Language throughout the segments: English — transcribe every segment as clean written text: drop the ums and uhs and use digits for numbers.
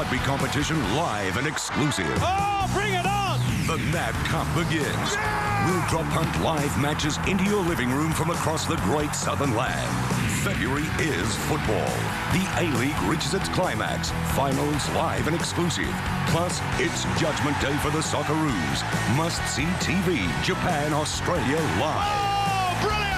rugby competition live and exclusive. Oh, bring it on! The Nat Cup begins. Yeah! We'll drop punt live matches into your living room from across the great southern land. February is football. The A-League reaches its climax. Finals live and exclusive. Plus, it's Judgment Day for the Socceroos. Must-see TV, Japan, Australia live. Oh, brilliant!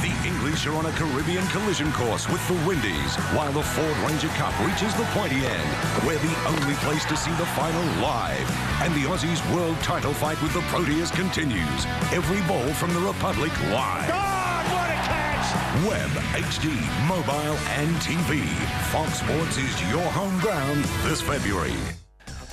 The English are on a Caribbean collision course with the Windies, while the Ford Ranger Cup reaches the pointy end. We're the only place to see the final live. And the Aussies' world title fight with the Proteas continues. Every ball from the Republic live. God, what a catch! Web, HD, mobile and TV. Fox Sports is your home ground this February.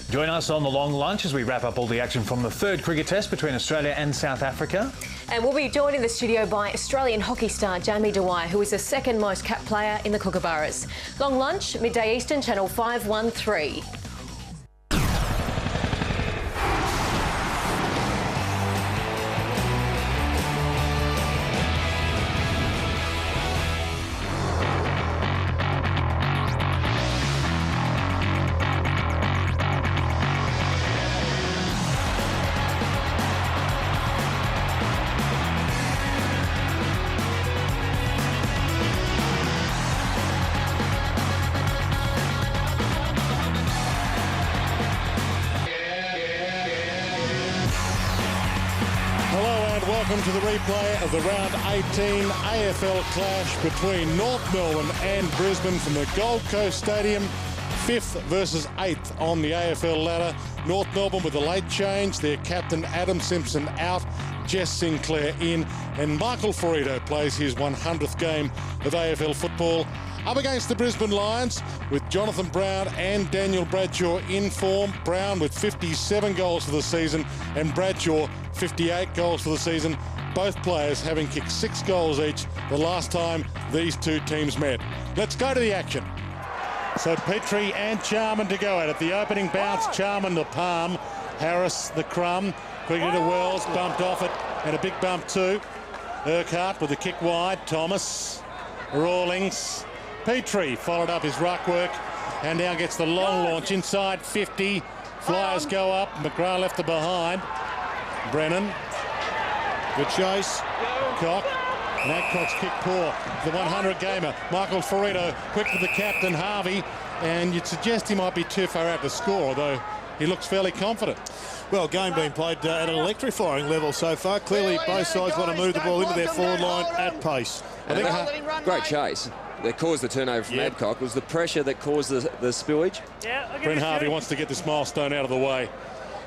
Join us on the long lunch as we wrap up all the action from the third cricket test between Australia and South Africa. And we'll be joined in the studio by Australian hockey star Jamie Dwyer, who is the second most capped player in the Kookaburras. Long lunch, midday Eastern, Channel 513. Welcome to the replay of the round 18 AFL clash between North Melbourne and Brisbane from the Gold Coast Stadium. 5th versus 8th on the AFL ladder. North Melbourne with a late change. Their captain Adam Simpson out, Jess Sinclair in, and Michael Ferrito plays his 100th game of AFL football. Up against the Brisbane Lions with Jonathan Brown and Daniel Bradshaw in form. Brown with 57 goals for the season and Bradshaw 58 goals for the season. Both players having kicked 6 goals each the last time these two teams met. Let's go to the action. So Petrie and Charman to go at it. The opening bounce, Charman the palm, Harris the crumb, quickly to Wells, bumped off it, and a big bump too. Urquhart with the kick wide, Thomas, Rawlings, Petrie followed up his ruck work and now gets the long launch inside 50. Flyers go up, McGrath left it behind. Brennan, good chase, Cock, and Adcock's kick poor. The 100 gamer, Michael Ferrito, quick to the captain, Harvey, and you'd suggest he might be too far out to score, although he looks fairly confident. Well, game being played at an electrifying level so far. Clearly, both sides want to move the ball into their forward line at pace. I think great chase that caused the turnover from Adcock was the pressure that caused the spillage. Brent Harvey wants to get this milestone out of the way.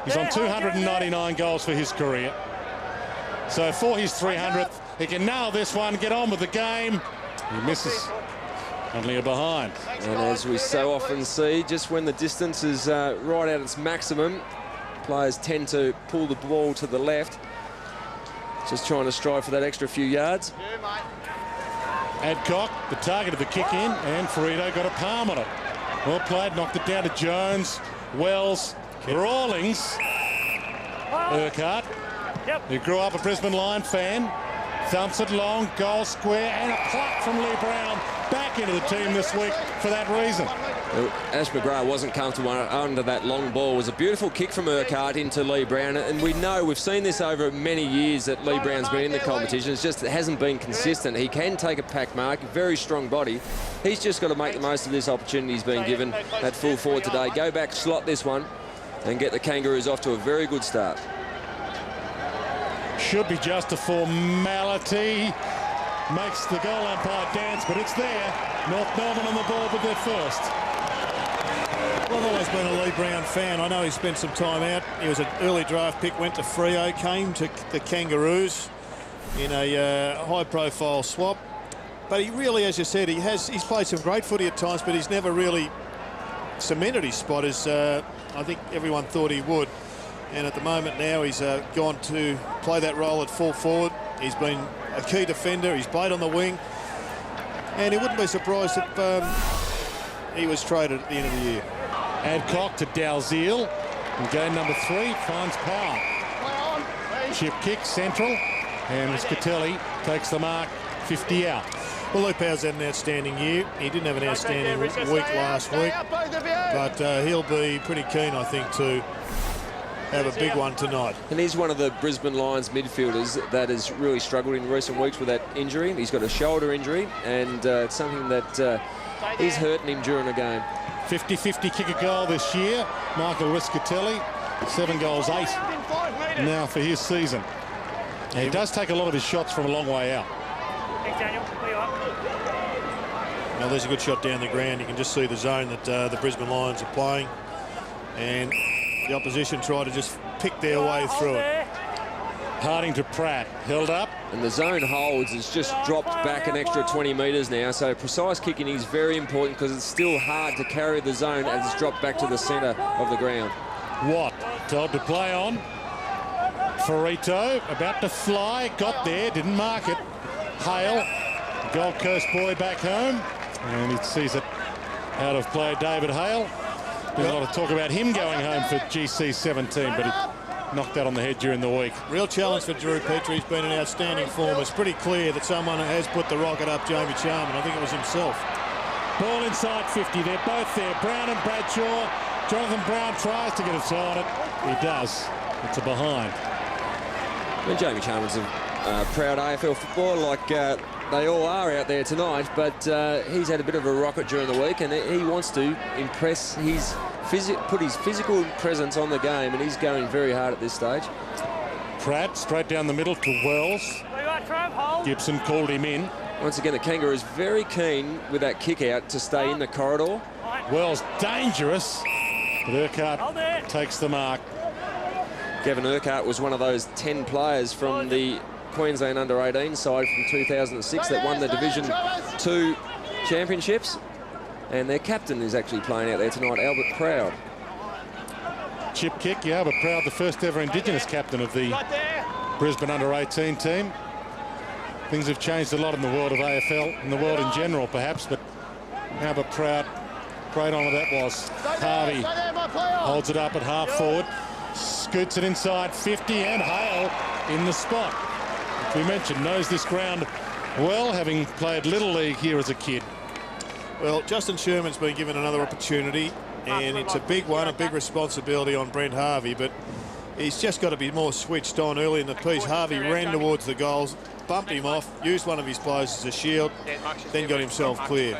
He's on 299 goals for his career. So for his 300th, he can nail this one, get on with the game. He misses. Only a behind. And as we so often see, just when the distance is right at its maximum, players tend to pull the ball to the left. Just trying to strive for that extra few yards. Adcock, the target of the kick in, and Ferrito got a palm on it. Well played, knocked it down to Jones, Wells, Rawlings, Urquhart, who grew up a Brisbane Lion fan, thumps it long, goal square, and a pluck from Lee Brown back into the team this week for that reason. Ash McGrath wasn't comfortable under that long ball. It was a beautiful kick from Urquhart into Lee Brown, and we know, we've seen this over many years that Lee Brown's been in the competition. It's just it hasn't been consistent. He can take a pack mark, very strong body. He's just got to make the most of this opportunity he's been given at full forward today. Go back, slot this one, and get the Kangaroos off to a very good start. Should be just a formality. Makes the goal umpire dance, but it's there. North Melbourne on the board with their first. Well, I've always been a Lee Brown fan. I know he spent some time out. He was an early draft pick, went to Freo, came to the Kangaroos in a high-profile swap. But he really, as you said, he's played some great footy at times, but he's never really cemented his spot as I think everyone thought he would. And at the moment now, he's gone to play that role at full forward. He's been a key defender. He's played on the wing. And he wouldn't be surprised if he was traded at the end of the year. Adcock to Dalziel. And game number 3 finds Powell. Chip kick, central. And Scatelli takes the mark, 50 out. Well, Luke Powell's had an outstanding year. He didn't have an outstanding week last week, but he'll be pretty keen, I think, to have a big one tonight. And he's one of the Brisbane Lions midfielders that has really struggled in recent weeks with that injury. He's got a shoulder injury, and it's something that is hurting him during a game. 50-50 kick a goal this year. Michael Riscatelli, 7 goals, 8 now for his season. And he does take a lot of his shots from a long way out. Thanks, Daniel. Now, there's a good shot down the ground. You can just see the zone that the Brisbane Lions are playing. And the opposition try to just pick their way through it. Harding to Pratt, held up. And the zone holds has just dropped back an extra 20 metres now. So precise kicking is very important because it's still hard to carry the zone as it's dropped back to the centre of the ground. Watt told to play on. Ferrito about to fly, got there, didn't mark it. Hale, Gold Coast boy back home, and he sees it out of play. David Hale. There's a lot of talk about him going home for GC 17, but he knocked that on the head during the week. Real challenge for Drew Petrie. He's been in outstanding form. It's pretty clear that someone has put the rocket up Jamie Charman. I think it was himself. Ball inside 50. They're both there. Brown and Bradshaw. Jonathan Brown tries to get a toe on it. He does. It's a behind. And Jamie Charman's a proud AFL footballer, like they all are out there tonight, but he's had a bit of a rocket during the week, and he wants to impress put his physical presence on the game, and he's going very hard at this stage. Pratt straight down the middle to Wells. Gibson called him in. Once again, the Kangaroos very keen with that kick out to stay in the corridor. Wells dangerous, but Urquhart takes the mark. Gavin Urquhart was one of those 10 players from the Queensland under-18 side from 2006 that won the Division 2 championships. And their captain is actually playing out there tonight, Albert Proud. Chip kick, yeah, but Proud, the first ever Indigenous captain of the Brisbane under-18 team. Things have changed a lot in the world of AFL, in the world in general perhaps, but Albert Proud, great honour that was. Harvey holds it up at half forward. Scoots it inside 50, and Hale in the spot. As we mentioned, knows this ground well, having played Little League here as a kid. Well, Justin Sherman's been given another opportunity, and it's a big one, a big responsibility on Brent Harvey, but he's just got to be more switched on. Early in the piece, Harvey ran towards the goals, bumped him off, used one of his players as a shield, then got himself clear.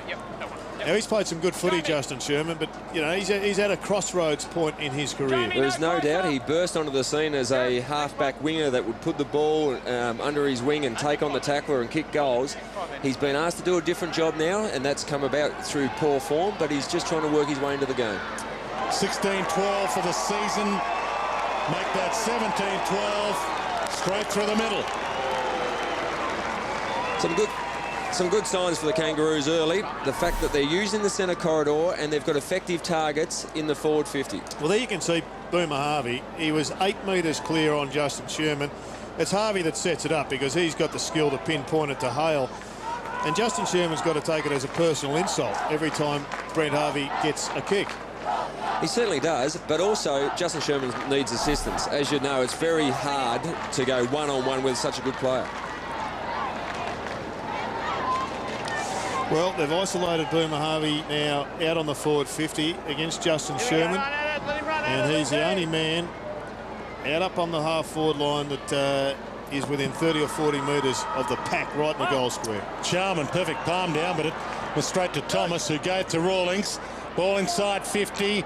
Now, he's played some good footy, Justin Sherman, but, you know, he's at a crossroads point in his career. There's no doubt he burst onto the scene as a half-back winger that would put the ball under his wing and take on the tackler and kick goals. He's been asked to do a different job now, and that's come about through poor form, but he's just trying to work his way into the game. 16-12 for the season. Make that 17-12 straight through the middle. Some good signs for the Kangaroos early. The fact that they're using the centre corridor and they've got effective targets in the forward 50. Well, there you can see Boomer Harvey. He was 8 metres clear on Justin Sherman. It's Harvey that sets it up because he's got the skill to pinpoint it to Hale. And Justin Sherman's got to take it as a personal insult every time Brent Harvey gets a kick. He certainly does, but also Justin Sherman needs assistance. As you know, it's very hard to go one-on-one with such a good player. Well, they've isolated Boomer Harvey now out on the forward 50 against Justin Sherman, and he's the only man out up on the half-forward line that is within 30 or 40 metres of the pack right in the goal square. Charman, perfect palm down, but it was straight to Thomas, who gave to Rawlings. Ball inside 50.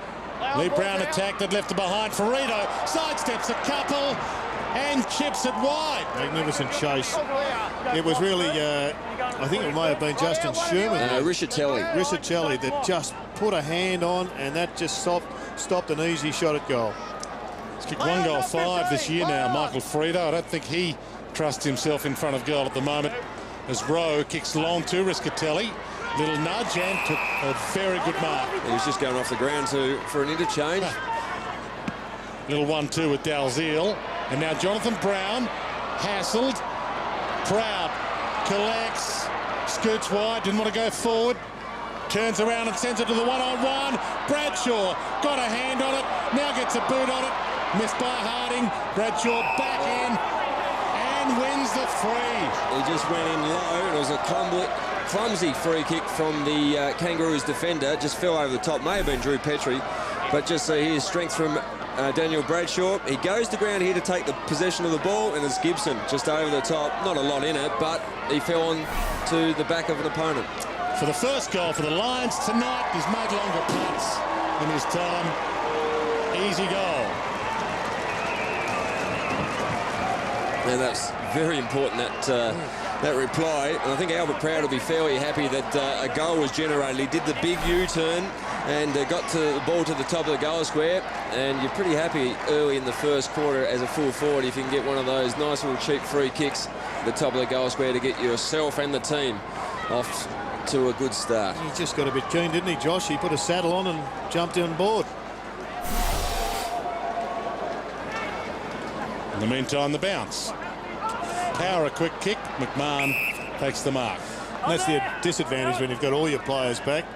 Lee Brown attacked it, left it behind. Ferrito sidesteps a couple and chips it wide. Magnificent chase. It was really, I think it may have been Justin Sherman. Riscatelli that just put a hand on, and that just stopped an easy shot at goal. He's kicked 1 goal 5 this year now, Michael Ferrito. I don't think he trusts himself in front of goal at the moment, as Rowe kicks long to Riscatelli. Little nudge and took a very good mark. He was just going off the ground for an interchange. Little 1-2 with Dalziel. And now Jonathan Brown, hassled. Proud collects, scoots wide, didn't want to go forward. Turns around and sends it to the one-on-one. Bradshaw got a hand on it, now gets a boot on it. Missed by Harding. Bradshaw back in and wins the free. He just went in low. It was a clumsy free kick from the Kangaroos defender. Just fell over the top. May have been Drew Petrie, but just here's strength from Daniel Bradshaw. He goes to ground here to take the possession of the ball, and it's Gibson just over the top. Not a lot in it, but he fell on to the back of an opponent. For the first goal for the Lions tonight, he's made longer putts in his time. Easy goal. And that's very important, that reply. And I think Albert Proud will be fairly happy that a goal was generated. He did the big U-turn and got to the ball to the top of the goal square. And you're pretty happy early in the first quarter as a full forward if you can get one of those nice little cheap free kicks at the top of the goal square to get yourself and the team off to a good start. He just got a bit keen, didn't he, Josh? He put a saddle on and jumped on board. In the meantime, the bounce. Power a quick kick. McMahon takes the mark. And that's the disadvantage when you've got all your players back.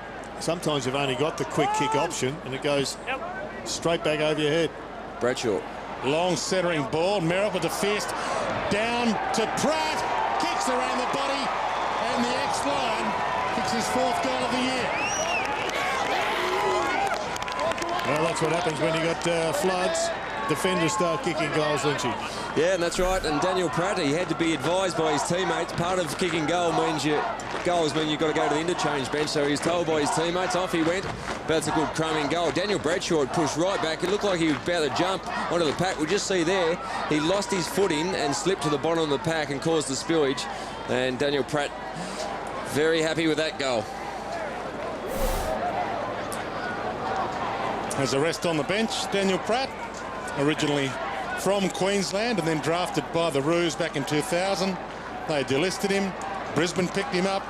Sometimes you've only got the quick kick option and it goes straight back over your head. Bradshaw. Long centering ball. Merritt with the fist. Down to Pratt. Kicks around the body. And the X-line kicks his 4th goal of the year. Well, that's what happens when you got floods. Defenders start kicking goals, Lynchy. Yeah, and that's right. And Daniel Pratt, he had to be advised by his teammates. Part of kicking goals mean you've got to go to the interchange bench. So he's told by his teammates, off he went. But that's a good crumbing goal. Daniel Bradshaw had pushed right back. It looked like he was about to jump onto the pack. We just see there, he lost his footing and slipped to the bottom of the pack and caused the spillage. And Daniel Pratt, very happy with that goal. There's a rest on the bench. Daniel Pratt, originally from Queensland and then drafted by the Roos back in 2000. They delisted him. Brisbane picked him up,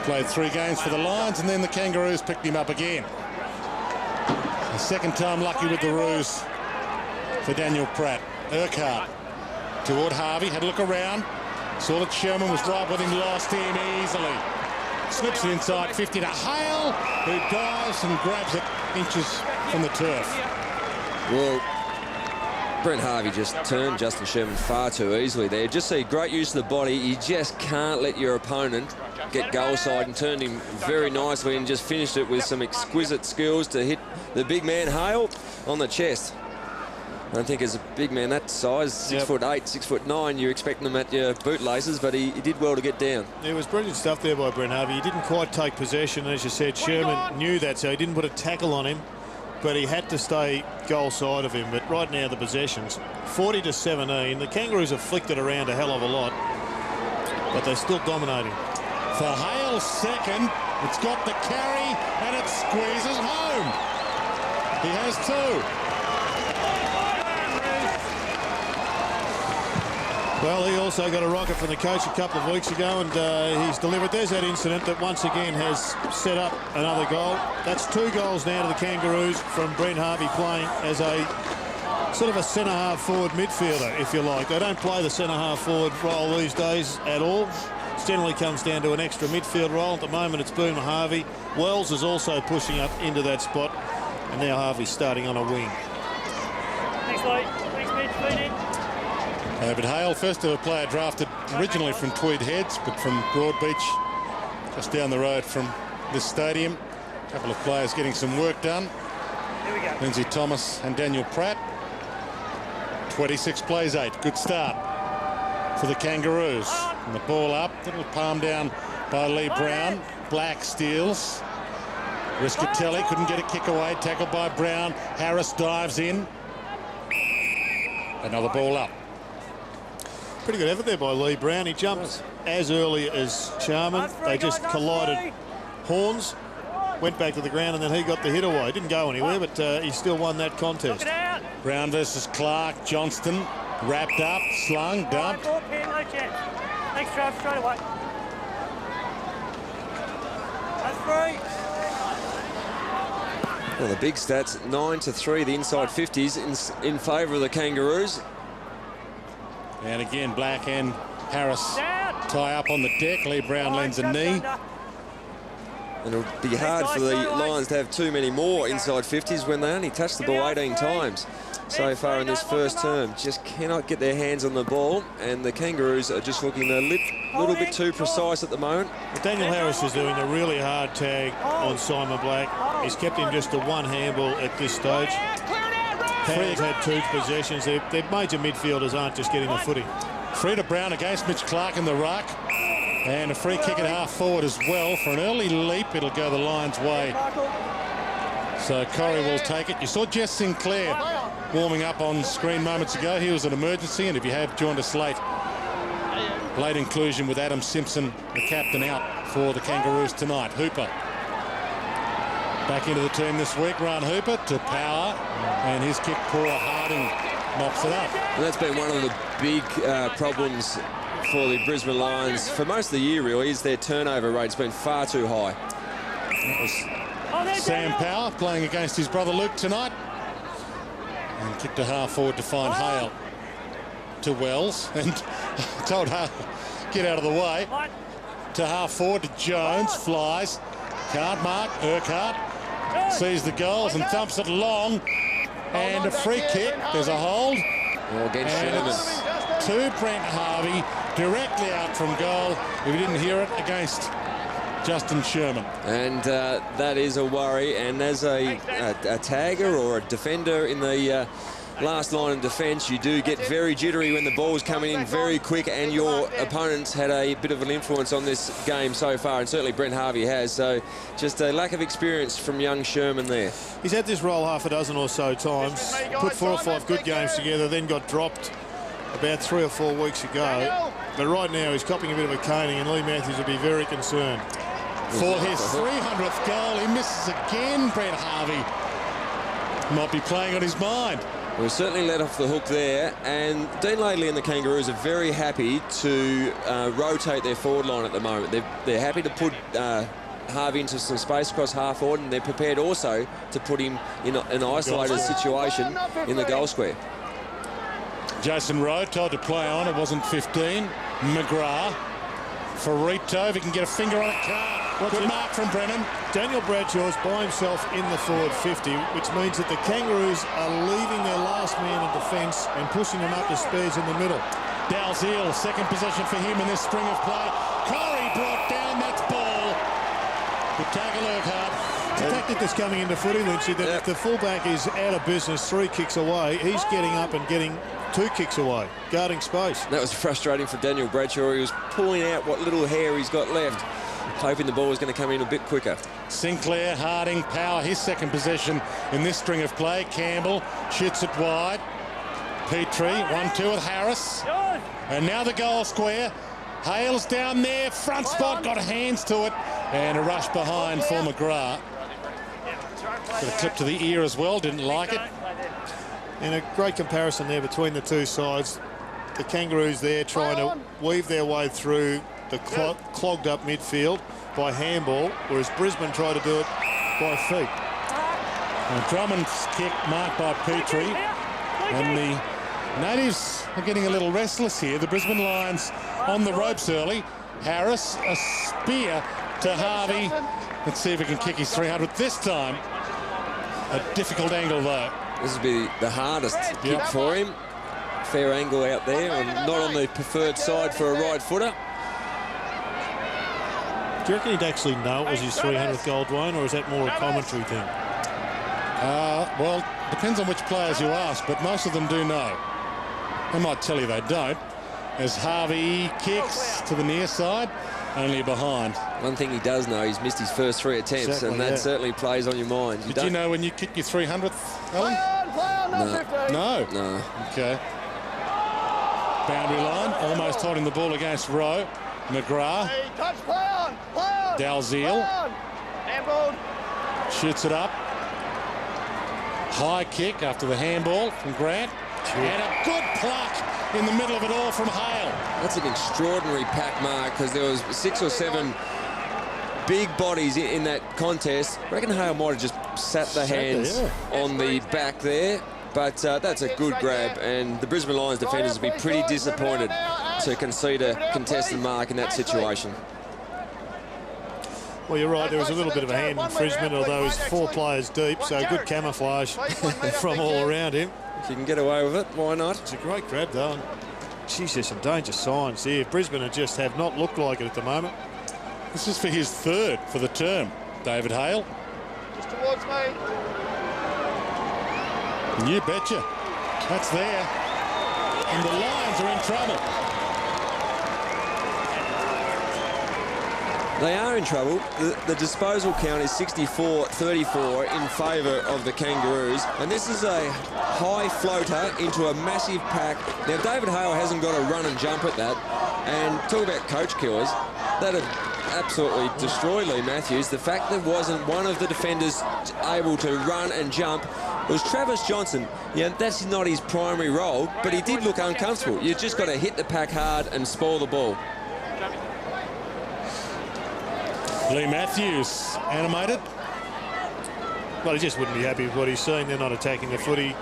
played 3 games for the Lions, and then the Kangaroos picked him up again. The second time lucky with the Roos for Daniel Pratt. Urquhart toward Harvey, had a look around, saw that Sherman was right with him, lost him easily. Slips it inside 50 to Hale, who dives and grabs it inches from the turf. Well, Brent Harvey just turned Justin Sherman far too easily there. Just see great use of the body. You just can't let your opponent get goal side, and turned him very nicely and just finished it with some exquisite skills to hit the big man Hale on the chest. I don't think as a big man that size, 6'8", 6'9", you're expecting them at your bootlaces, but he did well to get down. It was brilliant stuff there by Brent Harvey. He didn't quite take possession, as you said. Sherman knew that, so he didn't put a tackle on him, but he had to stay goal side of him. But right now the possessions 40 to 17. The Kangaroos have flicked it around a hell of a lot, but they're still dominating. For Hale's second, it's got the carry and it squeezes home. He has 2. Well, he also got a rocket from the coach a couple of weeks ago, and he's delivered. There's that incident that once again has set up another goal. That's 2 goals now to the Kangaroos from Brent Harvey playing as a sort of a centre-half forward midfielder, if you like. They don't play the centre-half forward role these days at all. It generally comes down to an extra midfield role. At the moment, it's Boom Harvey. Wells is also pushing up into that spot, and now Harvey's starting on a wing. Thanks, Lloyd. Thanks, Mitch. Feed in. But Hale, first ever player drafted originally from Tweed Heads, but from Broadbeach, just down the road from this stadium. A couple of players getting some work done. Here we go. Lindsay Thomas and Daniel Pratt. 26 plays 8. Good start for the Kangaroos. And the ball up, little palm down by Lee Brown. Black steals. Riscatelli couldn't get a kick away. Tackled by Brown. Harris dives in. Another ball up. Pretty good effort there by Lee Brown. He jumped as early as Sharman. They just collided horns, went back to the ground, and then he got the hit away. Didn't go anywhere, but he still won that contest. Brown versus Clark. Johnston wrapped up, slung, dumped. Thanks, Trav. Straight away. That's 3. Well, the big stats, 9-3, the inside 50s in favour of the Kangaroos. And again, Black and Harris tie up on the deck. Lee Brown lends a knee. And it'll be hard for the Lions to have too many more inside 50s when they only touched the ball 18 times so far in this first term. Just cannot get their hands on the ball, and the Kangaroos are just looking a little bit too precise at the moment. Daniel Harris is doing a really hard tag on Simon Black. He's kept him just to one handball at this stage. Pound's had 2 possessions. Their major midfielders aren't just getting the footy. Freda Brown against Mitch Clark in the ruck. And a free kick at half forward as well. For an early leap, it'll go the Lions' way. So Corrie will take it. You saw Jess Sinclair warming up on screen moments ago. He was an emergency, and if you have joined us late inclusion with Adam Simpson, the captain, out for the Kangaroos tonight. Hooper back into the team this week. Ron Hooper to Power, and his kick poor. Harding mops it up. And that's been one of the big problems for the Brisbane Lions for most of the year, really, is their turnover rate's been far too high. That was Sam Power playing against his brother Luke tonight. And kicked to half forward to find Hale to Wells, and told Hale, get out of the way. To half forward to Jones, flies, can't mark. Urquhart sees the goals and thumps it long, and a free kick. There's a hold. Oh, against Sherman. To Brent Harvey, directly out from goal. If you didn't hear it, against Justin Sherman. And that is a worry. And as a tagger or a defender in the last line of defence, you do get very jittery when the ball's coming in very quick, and your opponent's had a bit of an influence on this game so far, and certainly Brent Harvey has. So just a lack of experience from young Sherman there. He's had this role half a dozen or so times, put 4 or 5 good games together, then got dropped about 3 or 4 weeks ago. But right now he's copping a bit of a caning, and Lee Matthews will be very concerned. For his 300th goal, he misses again. Brent Harvey might be playing on his mind. We're certainly let off the hook there, and Dean Laidley and the Kangaroos are very happy to rotate their forward line at the moment. They're happy to put Harvey into some space across half forward, and they're prepared also to put him in an isolated situation in the goal square. Jason Rowe told to play on. It wasn't 15. McGrath. Farito, if he can get a finger on it, can't. Good mark from Brennan. Daniel Bradshaw's by himself in the forward 50, which means that the Kangaroos are leaving their last man in defence and pushing them up to spares in the middle. Dalziel, second possession for him in this string of play. Corrie brought down, that's ball. Good tackle, Urquhart. The tactic that's coming into footy, Lynchy, that if the fullback is out of business 3 kicks away, he's getting up and getting 2 kicks away, guarding space. That was frustrating for Daniel Bradshaw. He was pulling out what little hair he's got left, hoping the ball was going to come in a bit quicker. Sinclair, Harding, Power, his second possession in this string of play. Campbell shoots it wide. Petrie, 1-2 with Harris. And now the goal square. Hale's down there, front spot, got hands to it. And a rush behind for McGrath. Got a clip to the ear as well, didn't like it. And a great comparison there between the two sides. The Kangaroos there trying to weave their way through the clogged up midfield by handball, whereas Brisbane tried to do it by feet. And Drummond's kick marked by Petrie. And the Natives are getting a little restless here. The Brisbane Lions on the ropes early. Harris, a spear to Harvey. Let's see if he can kick his 300 this time. A difficult angle though. This will be the hardest kick for him. Fair angle out there, and not on the preferred side for a right footer. Do you reckon he'd actually know it was his 300th goal, Dwayne, or is that more a commentary thing? Well, depends on which players you ask, but most of them do know. They might tell you they don't. As Harvey kicks to the near side, only behind. One thing he does know, he's missed his first 3 attempts, exactly, and that certainly plays on your mind. Did you know when you kicked your 300th, Alan? No. No. Okay. Boundary line, almost holding the ball against Rowe. McGrath. Dalziel. Shoots it up. High kick after the handball from Grant. And a good pluck in the middle of it all from Hale. That's an extraordinary pack mark, because there was 6 or 7 big bodies in that contest. I reckon Hale might have just sat the hands on the back there. But that's a good grab, and the Brisbane Lions defenders will be pretty disappointed to concede a contested mark in that situation. Well, you're right. There was a little bit of a hand infringement, although he's 4 players deep, so good camouflage from all around him. If you can get away with it, why not? It's a great grab, though. Geez, there's some danger signs here. Brisbane just have not looked like it at the moment. This is for his 3rd for the term, David Hale. Just towards me. You betcha. That's there. And the Lions are in trouble. They are in trouble. The disposal count is 64-34 in favour of the Kangaroos. And this is a high floater into a massive pack. Now, David Hale hasn't got to run and jump at that. And talk about coach killers. That'd absolutely destroy Lee Matthews. The fact there wasn't one of the defenders able to run and jump. It was Travis Johnson. Yeah, that's not his primary role, but he did look uncomfortable. You just got to hit the pack hard and spoil the ball. Lee Matthews, animated. Well, he just wouldn't be happy with what he's seen. They're not attacking the footy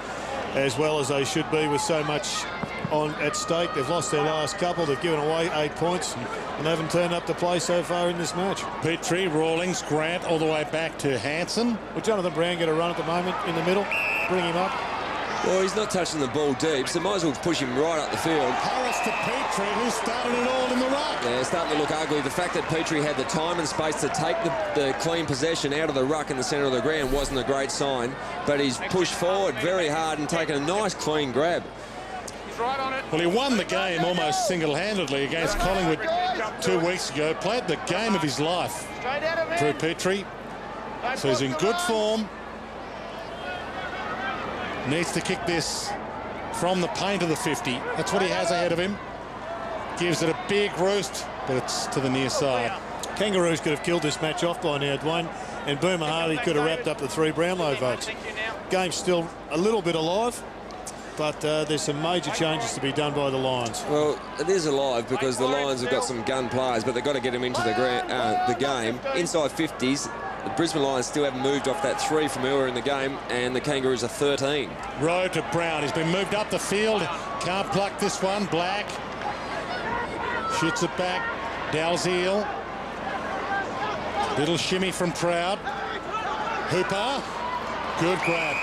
as well as they should be with so much on at stake. They've lost their last couple. They've given away 8 points and they haven't turned up to play so far in this match. Petrie, Rawlings, Grant, all the way back to Hansen. Well, Jonathan Brown get a run at the moment in the middle. Bring him up. Well, he's not touching the ball deep, so might as well push him right up the field. Harris to Petrie, who started it all in the ruck. Yeah, starting to look ugly. The fact that Petrie had the time and space to take the clean possession out of the ruck in the centre of the ground wasn't a great sign, but he's pushed forward very hard and taken a nice clean grab. Well, he won the game almost single-handedly against Collingwood 2 weeks ago. Played the game of his life, Drew Petrie. So he's in good form. Needs to kick this from the paint of the 50. That's what he has ahead of him. Gives it a big roost, but it's to the near side. Kangaroos could have killed this match off by now, Dwayne, and Boomer Hardy could have wrapped up the 3 Brownlow votes. Game's still a little bit alive, but there's some major changes to be done by the Lions. Well, it is alive because the Lions have got some gun players, but they've got to get them into the game. Inside 50s, the Brisbane Lions still haven't moved off that 3 from earlier in the game, and the Kangaroos are 13. Rowe to Brown. He's been moved up the field. Can't pluck this one. Black shoots it back. Dalziel. Little shimmy from Proud. Hooper. Good grab.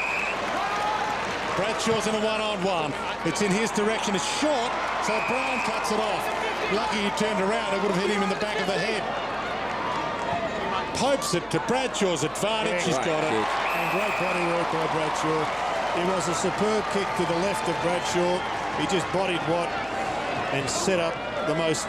Bradshaw's in a one-on-one. It's in his direction. It's short, so Brown cuts it off. Lucky he turned around. It would have hit him in the back of the head. Popes it to Bradshaw's advantage. He's got it. And great body work by Bradshaw. It was a superb kick to the left of Bradshaw. He just bodied Watt and set up the most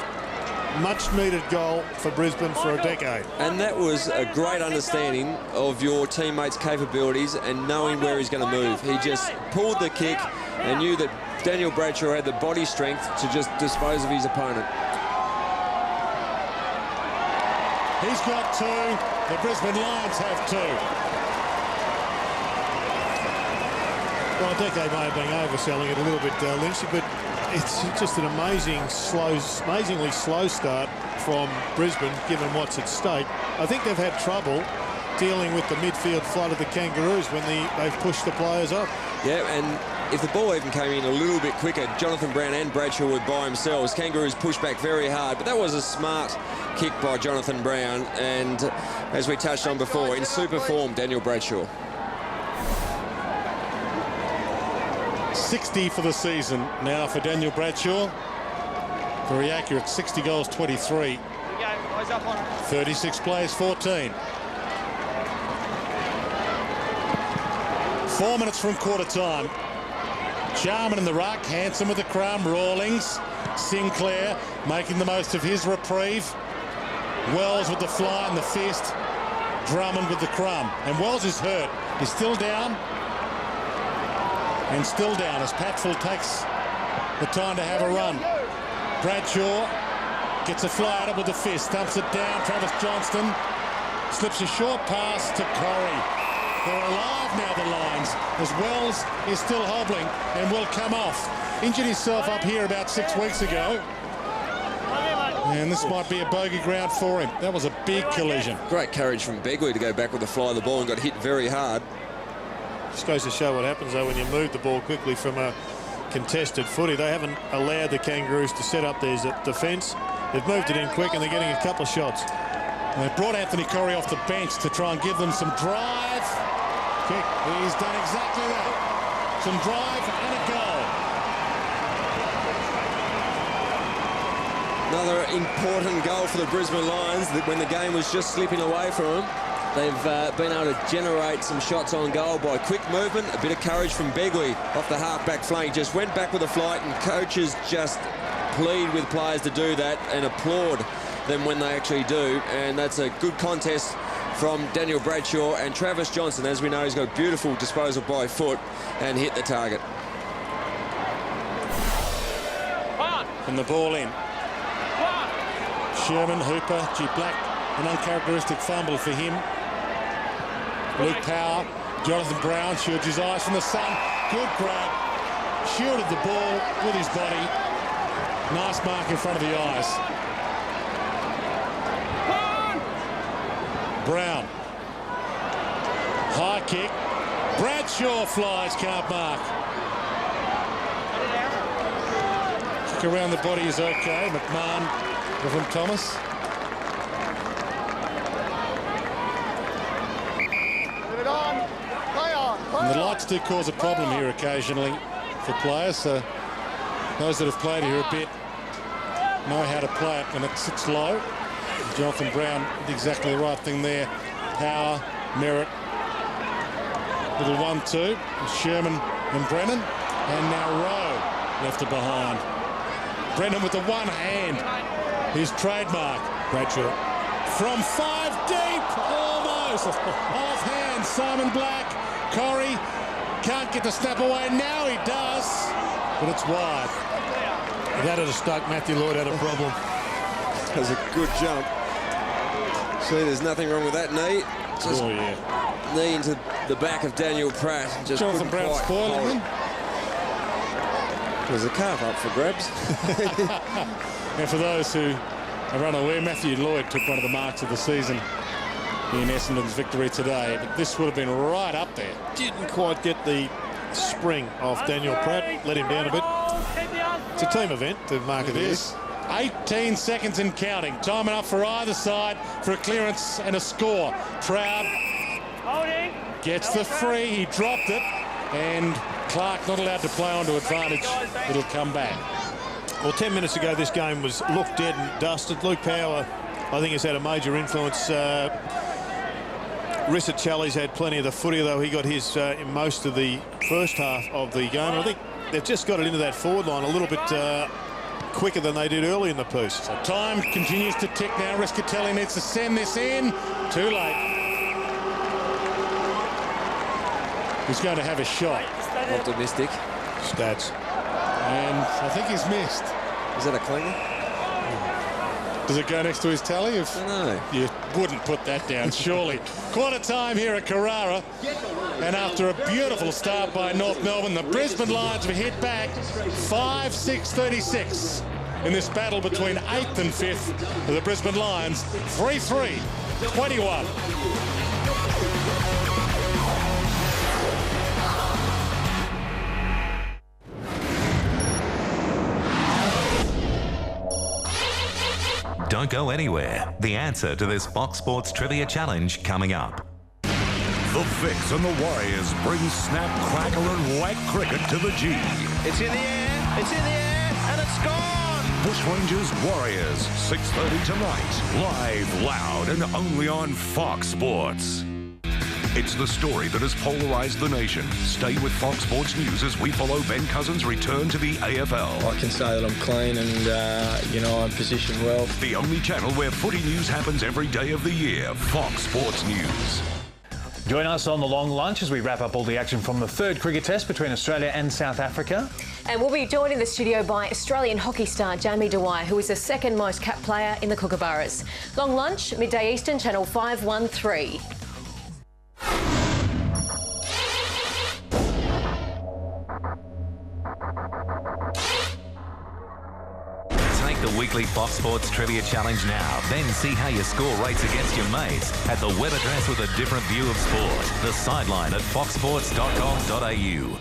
much-needed goal for Brisbane for a decade. And that was a great understanding of your teammates' capabilities and knowing where he's going to move. He just pulled the kick and knew that Daniel Bradshaw had the body strength to just dispose of his opponent. He's got 2. The Brisbane Lions have 2. Well, I think they may have been overselling it a little bit, Lynchy, but it's just an amazingly slow start from Brisbane, given what's at stake. I think they've had trouble dealing with the midfield flood of the Kangaroos when they've pushed the players up. Yeah, and if the ball even came in a little bit quicker, Jonathan Brown and Bradshaw would by themselves. Kangaroos pushed back very hard, but that was a smart kick by Jonathan Brown, and as we touched on before, in super form, Daniel Bradshaw. 60 for the season now for Daniel Bradshaw. Very accurate, 60 goals, 23. 36 plays, 14. 4 minutes from quarter time. Jarman in the ruck, Hansen with the crumb, Rawlings, Sinclair making the most of his reprieve. Wells with the fly and the fist, Drummond with the crumb. And Wells is hurt. He's still down. And still down as Patfull takes the time to have a run. Bradshaw gets a fly at it with the fist, dumps it down. Travis Johnston slips a short pass to Corey. They're alive now, the Lions, as Wells is still hobbling and will come off. Injured himself up here about 6 weeks ago. And this might be a bogey ground for him. That was a big collision. Great courage from Begley to go back with the fly of the ball and got hit very hard. Just goes to show what happens, though, when you move the ball quickly from a contested footy. They haven't allowed the Kangaroos to set up their defence. They've moved it in quick and they're getting a couple of shots. They brought Anthony Corey off the bench to try and give them some drive. Kick. He's done exactly that. Some drive and a goal. Another important goal for the Brisbane Lions that when the game was just slipping away from them. They've been able to generate some shots on goal by quick movement, a bit of courage from Begley off the half-back flank. Just went back with a flight, and coaches just plead with players to do that and applaud them when they actually do. And that's a good contest from Daniel Bradshaw and Travis Johnson. As we know, he's got a beautiful disposal by foot and hit the target. And the ball in. Sherman, Hooper, G. Black, an uncharacteristic fumble for him. Luke Power, Jonathan Brown shields his eyes from the sun. Good grab. Shielded the ball with his body. Nice mark in front of the eyes. Brown. High kick. Bradshaw flies, can't mark. Kick around the body is okay. McMahon from Thomas. And the lights do cause a problem here occasionally for players, so those that have played here a bit know how to play it when it sits low. Jonathan Brown did exactly the right thing there. Power, Merritt, little 1-2. Sherman and Brennan, and now Rowe left it behind. Brennan with the one hand, his trademark. Bradshaw from 5 deep, almost off hand. Simon Black. Corey can't get the snap away. Now he does, but it's wide. If that had stuck, Matthew Lloyd had a problem. That was a good jump. See, there's nothing wrong with that knee. Just knee into the back of Daniel Pratt. Just Jonathan Brown spoiling him. There's a calf up for grabs. And for those who are unaware, Matthew Lloyd took one of the marks of the season in Essendon's victory today, but this would have been right up there. Didn't quite get the spring off Daniel Pratt. Let him down a bit. It's a team event, the mark of this. 18 seconds and counting. Time enough for either side for a clearance and a score. Proud gets the free. He dropped it, and Clark not allowed to play onto advantage. It'll come back. Well, 10 minutes ago, this game looked dead and dusted. Luke Power, I think, has had a major influence. Rissett Challies had plenty of the footy, though he got his in most of the first half of the game. I think they've just got it into that forward line a little bit quicker than they did early in the piece. So time continues to tick now. Riscatelli needs to send this in. Too late. He's going to have a shot. Optimistic. Stats. And I think he's missed. Is that a clinger? Does it go next to his tally? I don't know. You wouldn't put that down, surely. Quarter time here at Carrara. And after a beautiful start by North Melbourne, the Brisbane Lions have hit back 5-6-36 in this battle between 8th and 5th of the Brisbane Lions. 3-3-21. Don't go anywhere. The answer to this Fox Sports Trivia Challenge coming up. The Vicks and the Warriors bring snap, crackle and whack cricket to the G. It's in the air, and it's gone! Bushrangers Warriors, 6:30 tonight. Live, loud and only on Fox Sports. It's the story that has polarised the nation. Stay with Fox Sports News as we follow Ben Cousins' return to the AFL. I can say that I'm clean and, I'm positioned well. The only channel where footy news happens every day of the year. Fox Sports News. Join us on the long lunch as we wrap up all the action from the third cricket test between Australia and South Africa. And we'll be joined in the studio by Australian hockey star Jamie Dwyer, who is the second most capped player in the Kookaburras. Long lunch, midday Eastern, Channel 513. Take the weekly Fox Sports Trivia Challenge now. Then see how your score rates against your mates at the web address with a different view of sport. The sideline at foxsports.com.au.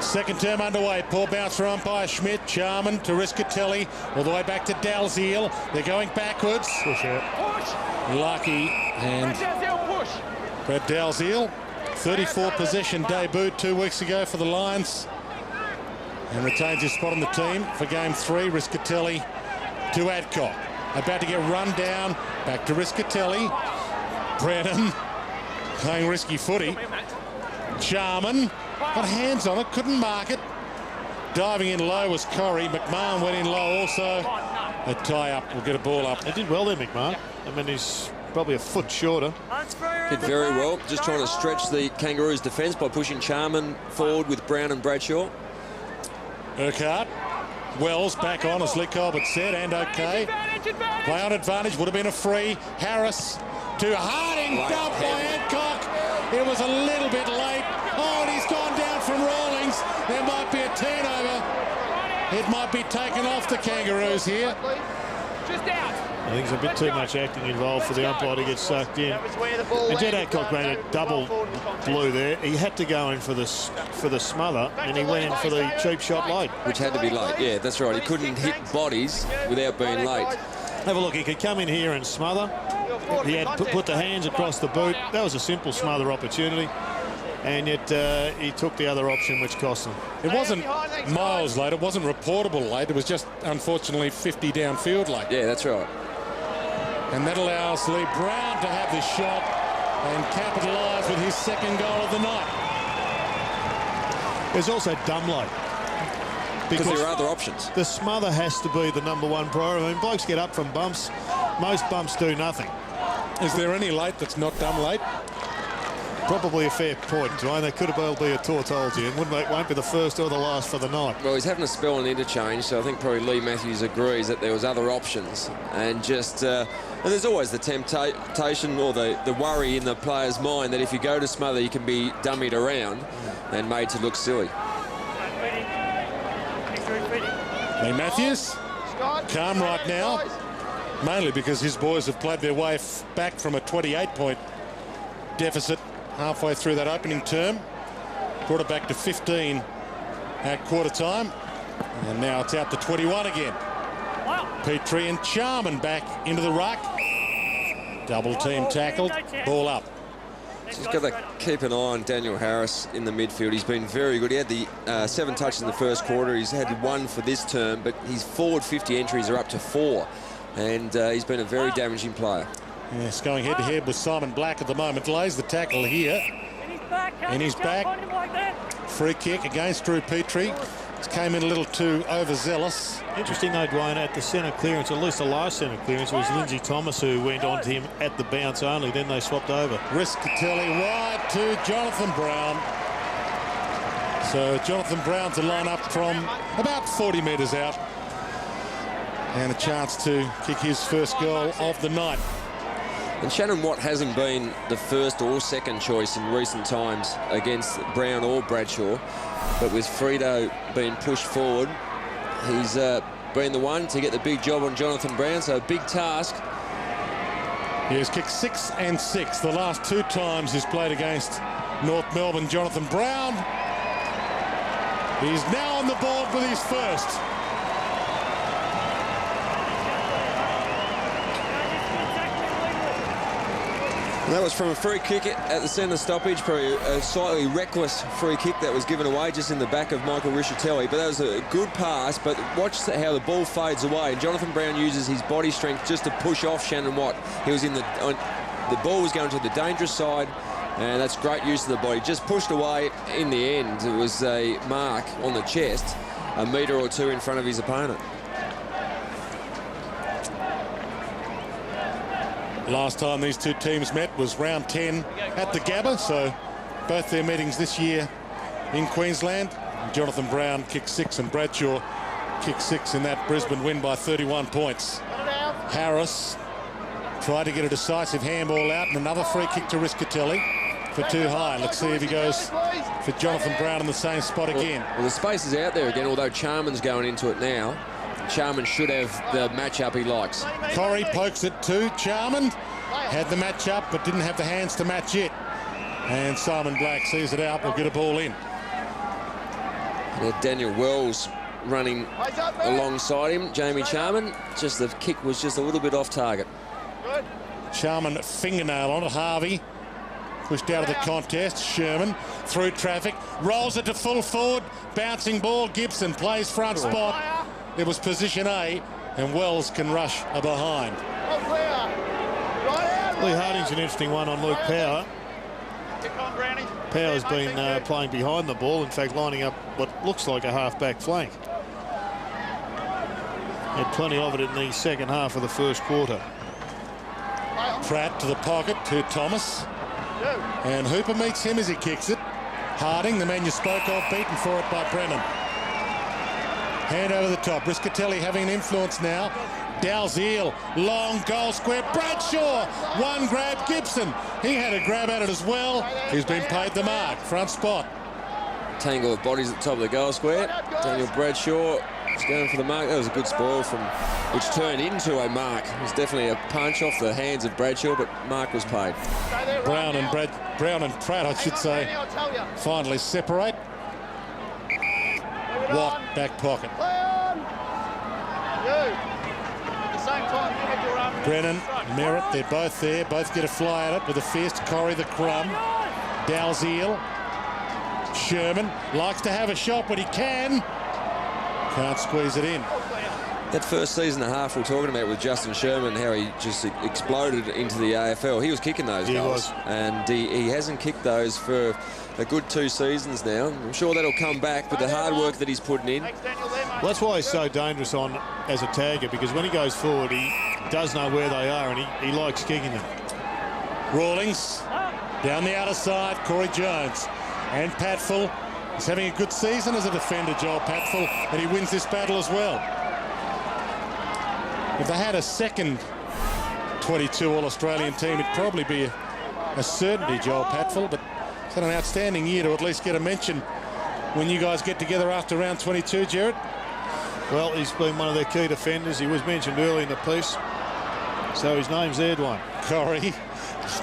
Second term underway. Poor bounce from umpire Schmidt. Charman to Riscatelli. All the way back to Dalziel. They're going backwards. Push out. Lucky and Brad Dalziel. 34 possession debut 2 weeks ago for the Lions. And retains his spot on the team for game 3. Riscatelli to Adcock. About to get run down. Back to Riscatelli. Brennan playing risky footy. Charman got hands on it, couldn't mark it. Diving in low was Corrie. McMahon went in low also. A tie-up will get a ball up. He did well there, McMahon. I mean, he's probably a foot shorter. Did very well, just trying to stretch the Kangaroos' defence by pushing Charman forward with Brown and Bradshaw. Urquhart. Wells back on, as Lee Colbert said, and okay. Play on advantage, would have been a free. Harris to Harding, dumped by Hancock. It was a little bit late. Oh, and he's gone down from Rawlings. There might be a turnover. It might be taken off the Kangaroos here. I think there's a bit too much acting involved for the umpire to get sucked in. And Jed Adcock made a double blue there. He had to go in for the smother, and he went in for the cheap shot late. Which had to be late, yeah, that's right. He couldn't hit bodies without being late. Have a look, he could come in here and smother. He had put the hands across the boot. That was a simple smother opportunity. And yet he took the other option, which cost him. It wasn't miles late, it wasn't reportable late, it was just, unfortunately, 50 downfield late. Yeah, that's right. And that allows Lee Brown to have the shot and capitalise with his second goal of the night. There's also dumb late. Because there are other options. The smother has to be the #1 priority. I mean, blokes get up from bumps. Most bumps do nothing. Is there any late that's not dumb late? Probably a fair point, Dwayne. There could well be a tautology, and won't be the first or the last for the night. Well, he's having a spell in interchange, so I think probably Lee Matthews agrees that there was other options. And just, and there's always the temptation or the worry in the player's mind that if you go to smother, you can be dummied around and made to look silly. Lee Matthews, calm right now, mainly because his boys have played their way back from a 28-point deficit halfway through that opening term. Brought it back to 15 at quarter time. And now it's out to 21 again. Petrie and Charman back into the ruck. Double team tackled. Ball up. Just got to keep an eye on Daniel Harris in the midfield. He's been very good. He had the 7 touches in the first quarter. He's had 1 for this term, but his forward 50 entries are up to 4. And he's been a very damaging player. Yes, going head-to-head with Simon Black at the moment. Lays the tackle here. And he's back. Free kick against Drew Petrie. This came in a little too overzealous. Interesting though, Dwayne, at the centre clearance, at least the last centre clearance, was Lindsay Thomas who went on to him at the bounce only. Then they swapped over. Riscatelli wide to Jonathan Brown. So Jonathan Brown to line up from about 40 metres out. And a chance to kick his first goal of the night. And Shannon Watt hasn't been the first or second choice in recent times against Brown or Bradshaw. But with Frito being pushed forward, he's been the one to get the big job on Jonathan Brown. So a big task. He has kicked 6 and 6 the last 2 times he's played against North Melbourne. Jonathan Brown. He's now on the board with his first. And that was from a free kick at the centre stoppage, probably a slightly reckless free kick that was given away just in the back of Michael Riscatelli. But that was a good pass, but watch how the ball fades away. And Jonathan Brown uses his body strength just to push off Shannon Watt. He was in the ball was going to the dangerous side, and that's great use of the body. Just pushed away in the end. It was a mark on the chest, a metre or 2 in front of his opponent. Last time these 2 teams met was round 10 at the Gabba, so both their meetings this year in Queensland. Jonathan Brown kicked 6 and Bradshaw kicked 6 in that Brisbane win by 31 points. Harris tried to get a decisive handball out, and another free kick to Riscatelli for too high. Let's see if he goes for Jonathan Brown in the same spot again. Well, the space is out there again, although Charman's going into it now. Charman should have the matchup he likes. Corrie pokes it to Charman. Had the matchup, but didn't have the hands to match it. And Simon Black sees it out. Will get a ball in. Daniel Wells running alongside him. Jamie Charman, just the kick was just a little bit off target. Good. Charman fingernail on it. Harvey pushed out of the contest. Sherman through traffic, rolls it to full forward, bouncing ball. Gibson plays front spot. It was position A, and Wells can rush a behind. Lee Harding's an interesting one on Luke Power. Power's been playing behind the ball, in fact lining up what looks like a half-back flank. Had plenty of it in the second half of the first quarter. Pratt to the pocket to Thomas, and Hooper meets him as he kicks it. Harding, the man you spoke of, beaten for it by Brennan. Hand over the top. Briscatelli having an influence now. Dalziel, long goal square. Bradshaw, one grab. Gibson, he had a grab at it as well. He's been paid the mark. Front spot. Tangle of bodies at the top of the goal square. Daniel Bradshaw is going for the mark. That was a good spoil from which turned into a mark. It was definitely a punch off the hands of Bradshaw, but mark was paid. Brown and Pratt, I should say, finally separate. Watt, back pocket. Brennan, Merritt, they're both there. Both get a fly at it with a fist. Corrie the crumb. Dalziel. Sherman likes to have a shot, but he can. Can't squeeze it in. That first season and a half we're talking about with Justin Sherman, how he just exploded into the AFL. He was kicking those goals. And he hasn't kicked those for a good 2 seasons now. I'm sure that'll come back with the hard work that he's putting in. Well, that's why he's so dangerous on as a tagger, because when he goes forward, he does know where they are, and he likes kicking them. Rawlings down the outer side. Corey Jones and Patfull is having a good season as a defender, Joel Patfull, and he wins this battle as well. If they had a second 22 All-Australian team, it'd probably be a certainty, Joel Patfull, but it's had an outstanding year to at least get a mention when you guys get together after round 22, Jared. Well, he's been one of their key defenders. He was mentioned early in the piece, so his name's there, Dwayne. Corrie,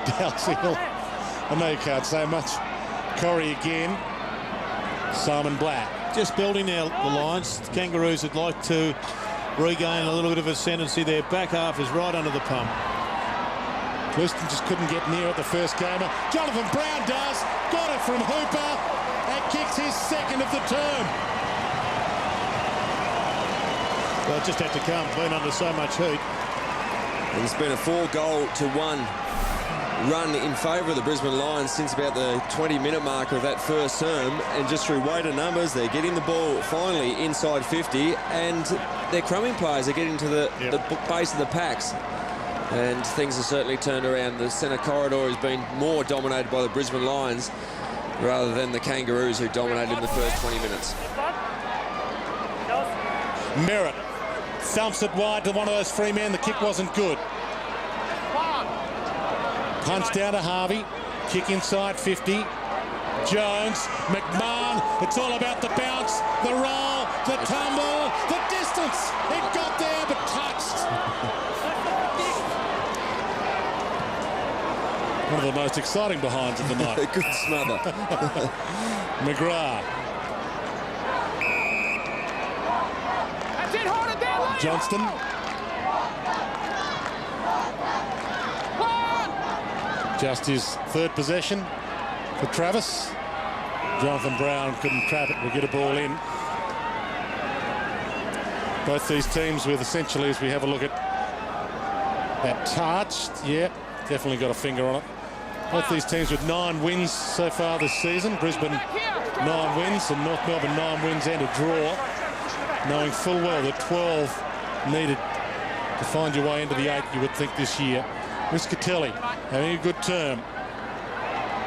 Dalziel. I know you can't say much. Corrie again. Simon Black. Just building now the lines. The Kangaroos would like to regain a little bit of ascendancy. Their back half is right under the pump. Cliston just couldn't get near it the first gamer. Jonathan Brown does. Got it from Hooper. That kicks his second of the term. Well, it just had to come. Been under so much heat. And it's been a 4-goal-to-1 run in favour of the Brisbane Lions since about the 20-minute mark of that first term, and just through weight of numbers they're getting the ball finally inside 50, and their crumbing players are getting to the base of the packs, and things have certainly turned around. The centre corridor has been more dominated by the Brisbane Lions rather than the Kangaroos, who dominated in the first 20 minutes. Merritt thumps it wide to one of those free men. The kick wasn't good. Punch down to Harvey. Kick inside 50. Jones, McMahon. It's all about the bounce, the roll, the tumble, the distance. It got there but touched. One of the most exciting behinds of the night. A good smother. McGrath. Johnston. Just his third possession for Travis. Jonathan Brown couldn't trap it. We'll get a ball in. Both these teams with essentially, as we have a look at that touched, yeah, definitely got a finger on it. Both these teams with 9 wins so far this season. Brisbane 9 wins and North Melbourne 9 wins and a draw. Knowing full well that 12 needed to find your way into the 8, you would think, this year. Briscatelli having a good term.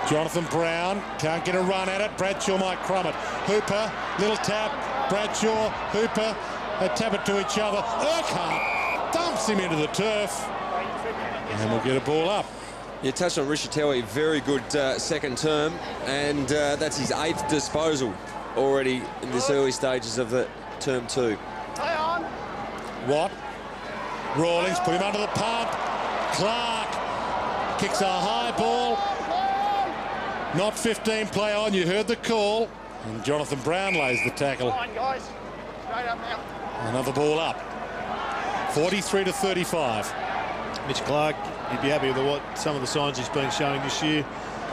Jonathan Brown can't get a run at it. Bradshaw might crumb it. Hooper, little tap. Bradshaw, Hooper, they tap it to each other. Urquhart dumps him into the turf. And we'll get a ball up. You touched on Rishatelli, very good second term, and that's his 8th disposal already in this early stages of the term 2. Watt. Rawlings put him under the pump. Clark kicks a high ball. Not 15 play on. You heard the call. And Jonathan Brown lays the tackle. Come on, guys. Straight up now. Another ball up. 43-35. Mitch Clark, he'd be happy with what some of the signs he's been showing this year.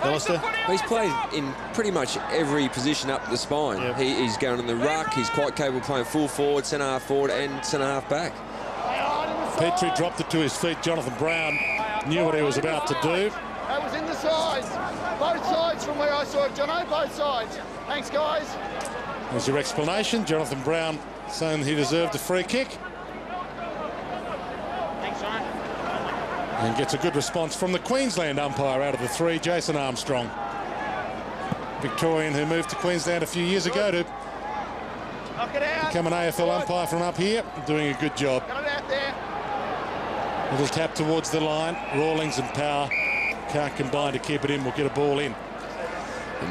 Alistair? He's played in pretty much every position up the spine. Yep. He's going in the ruck. He's quite capable of playing full forward, centre-half forward and centre-half back. Petrie dropped it to his feet. Jonathan Brown knew what he was about to do. That was in the sides. Both sides from where I saw it, Jono. Both sides. Thanks, guys. There's your explanation. Jonathan Brown saying he deserved a free kick. Thanks, John. And gets a good response from the Queensland umpire out of the three, Jason Armstrong. Victorian who moved to Queensland a few years ago to Knock it out. become an AFL umpire from up here, doing a good job. Got it out there. Little tap towards the line. Rawlings and Power can't combine to keep it in. We'll get a ball in.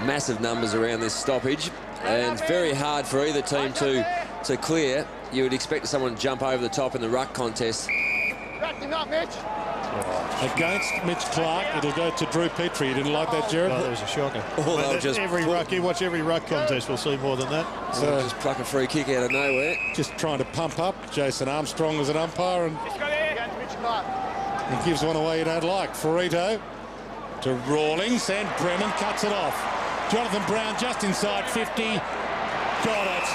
Massive numbers around this stoppage, and it's very hard for either team to clear. You would expect someone to jump over the top in the ruck contest. Wrapped him up, Mitch. Against Mitch Clark, it'll go to Drew Petrie. You didn't like that, Jared? Oh, that was a shocker. Oh, they'll just every ruck, you watch every ruck contest, we'll see more than that. So just pluck a free kick out of nowhere. Just trying to pump up Jason Armstrong as an umpire, and Against Mitch Clark. he gives one away you don't like. Ferrito to Rawlings, and Brennan cuts it off. Jonathan Brown just inside 50. Got it.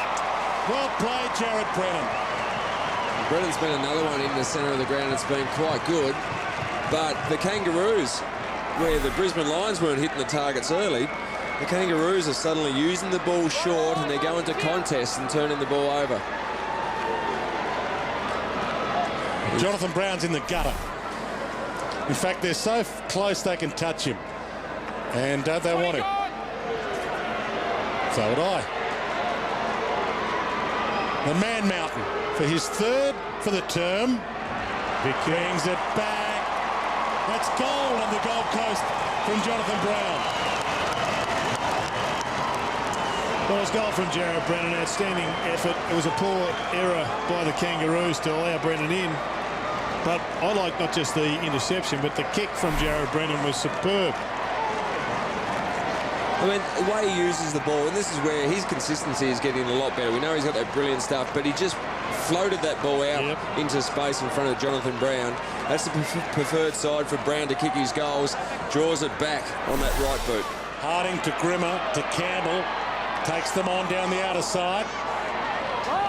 Well played, Jared Brennan. Brennan's been another one in the centre of the ground. It's been quite good. But the Kangaroos, where the Brisbane Lions weren't hitting the targets early, the Kangaroos are suddenly using the ball short, and they're going to contests and turning the ball over. Jonathan Brown's in the gutter. In fact, they're so close they can touch him. And don't they want to? So would I. The Man Mountain for his third for the term. Brings it back. That's goal on the Gold Coast from Jonathan Brown. Well, it's goal from Jared Brennan. Outstanding effort. It was a poor error by the Kangaroos to allow Brennan in. But I like not just the interception, but the kick from Jared Brennan was superb. I mean, the way he uses the ball, and this is where his consistency is getting a lot better. We know he's got that brilliant stuff, but he just floated that ball out into space in front of Jonathan Brown. That's the preferred side for Brown to kick his goals. Draws it back on that right boot. Harding to Grimmer to Campbell. Takes them on down the outer side.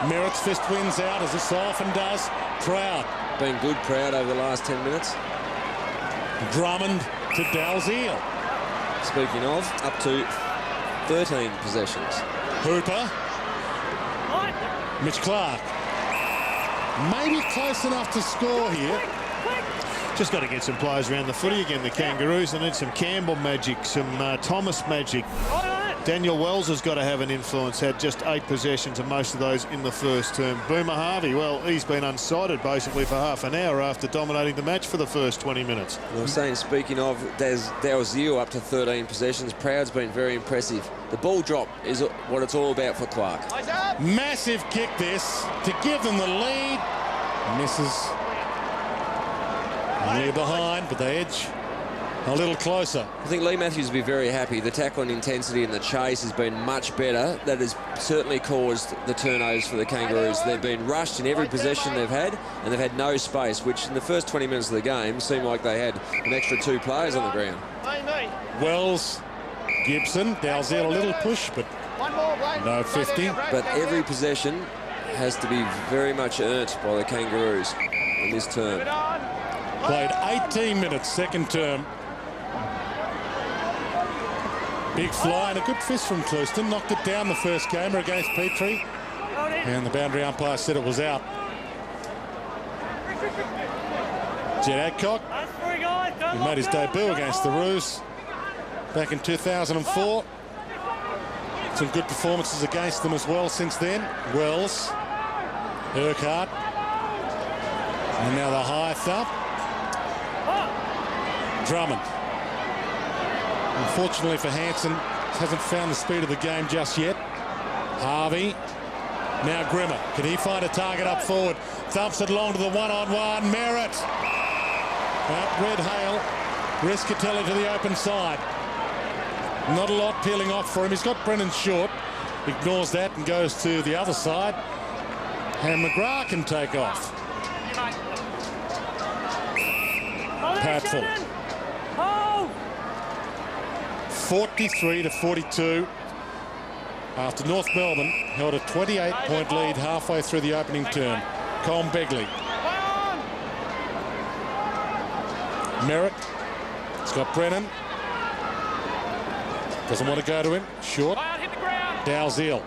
Merritt's fist wins out, as it so often does. Proud. Been good, Proud, over the last 10 minutes. Drummond to Dalziel. Speaking of, up to 13 possessions. Hooper. Mitch Clark. Maybe close enough to score here. Just got to get some players around the footy again, the Kangaroos. They need some Campbell magic, some Thomas magic. Daniel Wells has got to have an influence. Had just 8 possessions, and most of those in the first term. Boomer Harvey, well, he's been unsighted basically for half an hour after dominating the match for the first 20 minutes. I was saying, speaking of Dalziel up to 13 possessions, Proud's been very impressive. The ball drop is what it's all about for Clark. Massive kick this to give them the lead. Misses. Near behind, but the edge a little closer. I think Lee Matthews will be very happy. The tackling intensity and the chase has been much better. That has certainly caused the turnovers for the Kangaroos. They've been rushed in every possession they've had, and they've had no space, which in the first 20 minutes of the game seemed like they had an extra 2 players on the ground. Wells, Gibson, Dalziel a little push, but no 50. But every possession has to be very much earned by the Kangaroos in this term. Played 18 minutes, second term. Big fly and a good fist from Clouston. Knocked it down the first gamer against Petrie. And the boundary umpire said it was out. Jed Adcock, he made his debut against the Roos back in 2004. Some good performances against them as well since then. Wells, Urquhart, and now the high thump. Drummond. Unfortunately for Hansen, hasn't found the speed of the game just yet. Harvey. Now Grimmer. Can he find a target up forward? Thumps it along to the one-on-one. Merritt. Red Hale. Riscatelli to the open side. Not a lot peeling off for him. He's got Brennan short. ignores that and goes to the other side. And McGrath can take off. Patful. 43-42 after North Melbourne held a 28-point lead halfway through the opening term. Colm Begley. Merritt. Scott Brennan. Doesn't want to go to him. Short. Dalziel.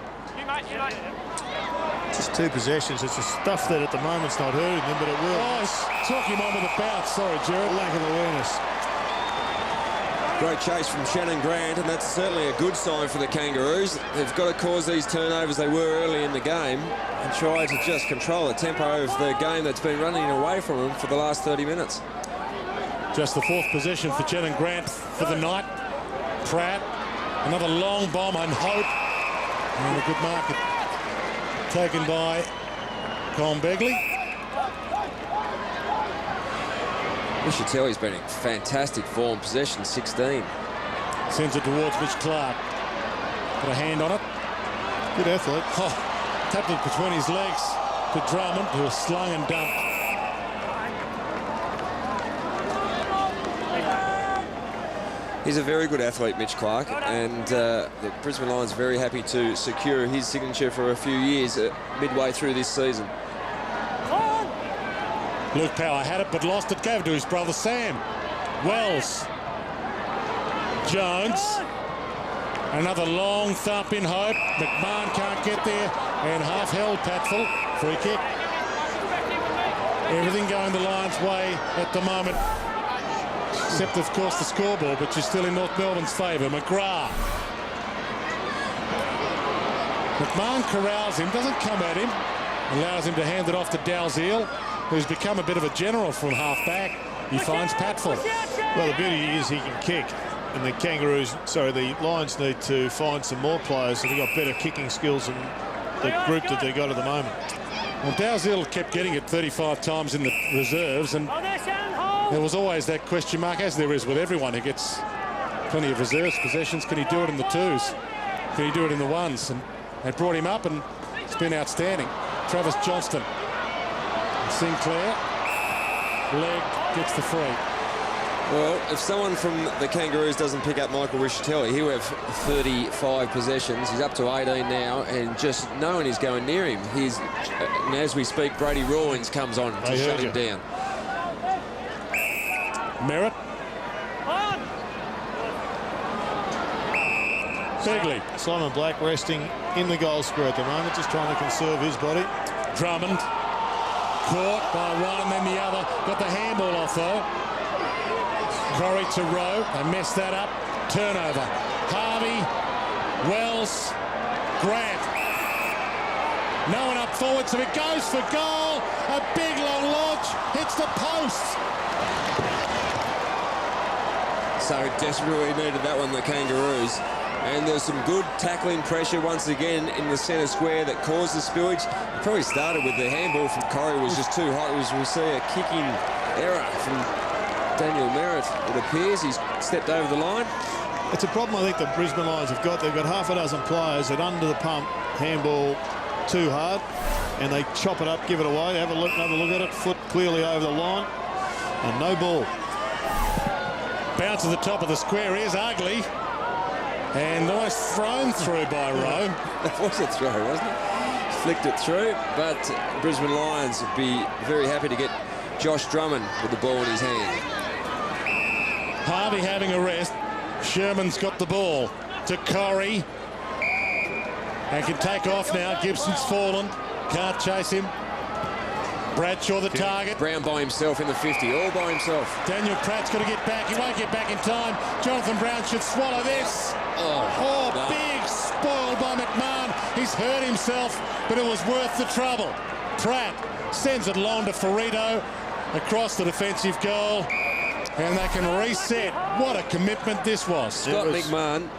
Just 2 possessions. It's the stuff that at the moment's not hurting them, but it will. Oh, took him on with a bounce. Sorry, Jared. Lack of awareness. Great chase from Shannon Grant, and that's certainly a good sign for the Kangaroos. They've got to cause these turnovers they were early in the game and try to just control the tempo of the game that's been running away from them for the last 30 minutes. Just the 4th possession for Shannon Grant for the night. Pratt, another long bomb and Hope. And a good market taken by Colm Begley. Wichitelli's been in fantastic form. Possession 16. Sends it towards Mitch Clark. Got a hand on it. Good athlete. Oh, tapped it between his legs to Drummond, who was slung and dumped. He's a very good athlete, Mitch Clark, and the Brisbane Lions are very happy to secure his signature for a few years midway through this season. Luke Power had it but lost it. Gave it to his brother Sam. Wells. Jones. Another long thump in Hope. McMahon can't get there. And half held Patful. Free kick. Everything going the Lions' way at the moment. Except, of course, the scoreboard, which is still in North Melbourne's favour. McGrath. McMahon corrals him, doesn't come at him. Allows him to hand it off to Dalziel, who's become a bit of a general from half-back. He finds Patful. Well, the beauty is he can kick. And the Lions need to find some more players that have got better kicking skills than the group that they've got at the moment. Well, Dalziel kept getting it 35 times in the reserves, and there was always that question mark, as there is with everyone who gets plenty of reserves possessions. Can he do it in the 2s? Can he do it in the 1s? And they brought him up, and it's been outstanding. Travis Johnston. Sinclair. Leg gets the free. Well, if someone from the Kangaroos doesn't pick up Michael Rischitelli, he'll have 35 possessions. He's up to 18 now, and just no one is going near him. And as we speak, Brady Rawlings comes on to shut him down. Merritt. Begley. Simon Black resting in the goal square at the moment, just trying to conserve his body. Drummond. Caught by one and then the other. Got the handball off, though. Corey to Rowe. They messed that up. Turnover. Harvey. Wells. Grant. No one up forward, so it goes for goal. A big long launch. Hits the post. So desperately needed that one, the Kangaroos. And there's some good tackling pressure once again in the centre square that caused the spillage. It probably started with the handball from Corey was just too hot. We see a kicking error from Daniel Merritt. It appears he's stepped over the line. It's a problem I think the Brisbane Lions have got. They've got half a dozen players that under the pump handball too hard, and they chop it up, give it away. Have a look at it. Foot clearly over the line, and no ball. Bounce to the top of the square is ugly. And nice thrown through by Rowe. That was a throw, wasn't it? Flicked it through, but Brisbane Lions would be very happy to get Josh Drummond with the ball in his hand. Harvey having a rest. Sherman's got the ball to Corey. And can take off now. Gibson's fallen. Can't chase him. Bradshaw the target. Brown by himself in the 50, all by himself. Daniel Pratt's got to get back. He won't get back in time. Jonathan Brown should swallow this. Oh, no. Big spoil by McMahon. He's hurt himself, but it was worth the trouble. Pratt sends it long to Ferrito across the defensive goal, and they can reset. What a commitment this was. Scott McMahon.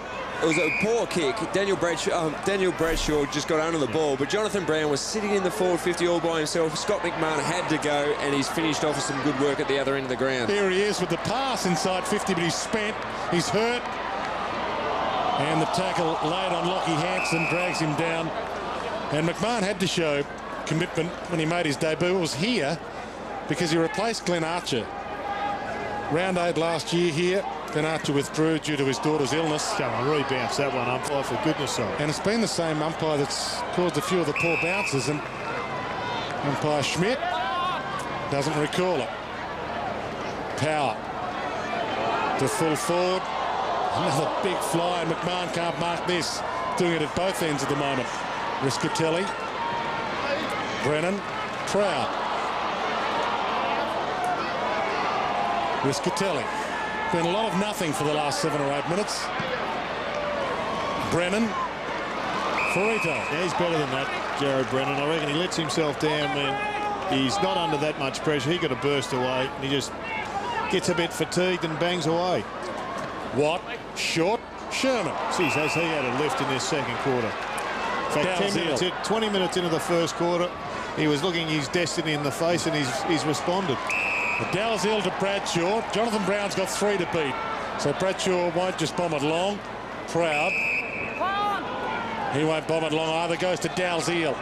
It was a poor kick. Daniel Bradshaw just got under the ball, but Jonathan Brown was sitting in the forward 50 all by himself. Scott McMahon had to go, and he's finished off with some good work at the other end of the ground. Here he is with the pass inside 50, but he's spent. He's hurt. And the tackle laid on Lockie Hansen drags him down. And McMahon had to show commitment when he made his debut. It was here because he replaced Glenn Archer. Round 8 last year here. Glenn Archer withdrew due to his daughter's illness. Come on, rebounce that one, umpire, for goodness sake. And it's been the same umpire that's caused a few of the poor bounces. And umpire Schmidt doesn't recall it. Power to full forward. Another big fly, and McMahon can't mark this. Doing it at both ends at the moment. Riscatelli, Brennan, Trout. Riscatelli. Been a lot of nothing for the last 7 or 8 minutes. Brennan, Ferrito. Yeah, he's better than that, Jared Brennan. I reckon he lets himself down when he's not under that much pressure. He got to burst away, and he just gets a bit fatigued and bangs away. Watt, short, Sherman. Geez, has he had a lift in this second quarter? In fact, 20 minutes into the first quarter, he was looking his destiny in the face, and he's responded. Dalziel to Bradshaw. Jonathan Brown's got 3 to beat. So Bradshaw won't just bomb it long. Proud. He won't bomb it long either. Goes to Dalziel.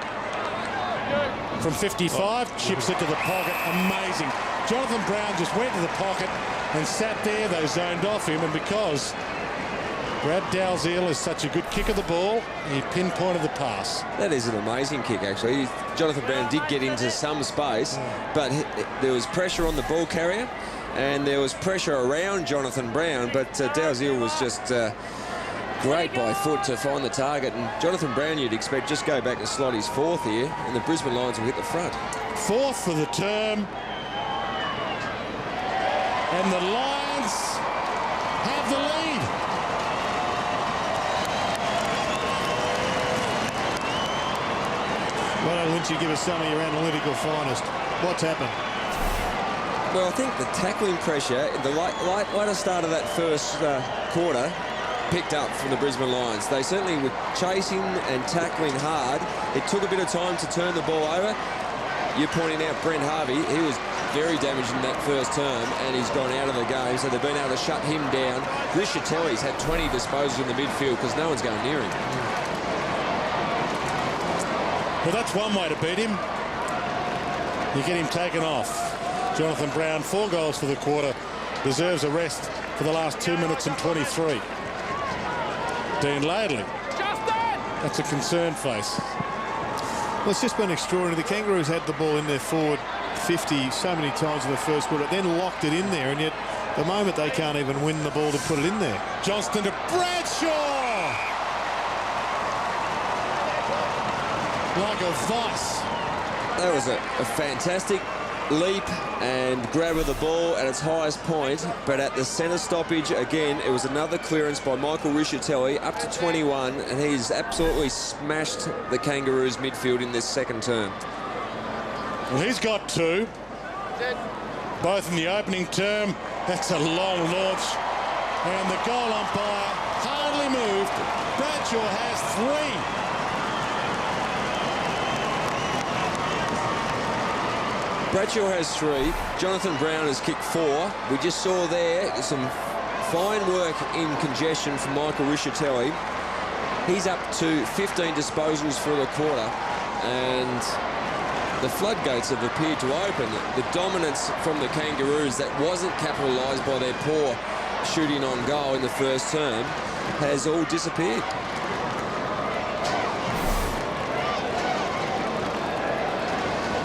From 55, chips it to the pocket. Amazing. Jonathan Brown just went to the pocket and sat there. They zoned off him, and because Brad Dalziel is such a good kick of the ball, he pinpointed the pass. That is an amazing kick, actually. Jonathan Brown did get into some space, but there was pressure on the ball carrier, and there was pressure around Jonathan Brown, but Dalziel was just great by foot to find the target. And Jonathan Brown, you'd expect, just go back and slot his 4th here, and the Brisbane Lions will hit the front. 4th for the term. And the Lions have the lead. Why don't Lynchy give us some of your analytical finest? What's happened? Well, I think the tackling pressure, the later start of that first quarter, picked up from the Brisbane Lions. They certainly were chasing and tackling hard. It took a bit of time to turn the ball over. You're pointing out Brent Harvey. He was very damaged in that first term, and he's gone out of the game, so they've been able to shut him down. Riscatelli's had 20 disposals in the midfield because no one's going near him. Well, that's one way to beat him. You get him taken off. Jonathan Brown, 4 goals for the quarter, deserves a rest for the last 2 minutes and 23. Dean Laidley. That's a concerned face. Well, it's just been extraordinary. The Kangaroos had the ball in their forward 50 so many times in the first quarter, then locked it in there, and yet the moment they can't even win the ball to put it in there. Johnston to Bradshaw! Like a vice. That was a fantastic leap and grab of the ball at its highest point, but at the centre stoppage again, it was another clearance by Michael Riscatelli up to 21, and he's absolutely smashed the Kangaroos midfield in this second term. Well, he's got 2, both in the opening term. That's a long launch, and the goal umpire hardly moved. Bradshaw has 3. Bradshaw has 3. Jonathan Brown has kicked 4. We just saw there some fine work in congestion from Michael Riscatelli. He's up to 15 disposals for the quarter, and the floodgates have appeared to open. The dominance from the Kangaroos that wasn't capitalised by their poor shooting on goal in the first term has all disappeared.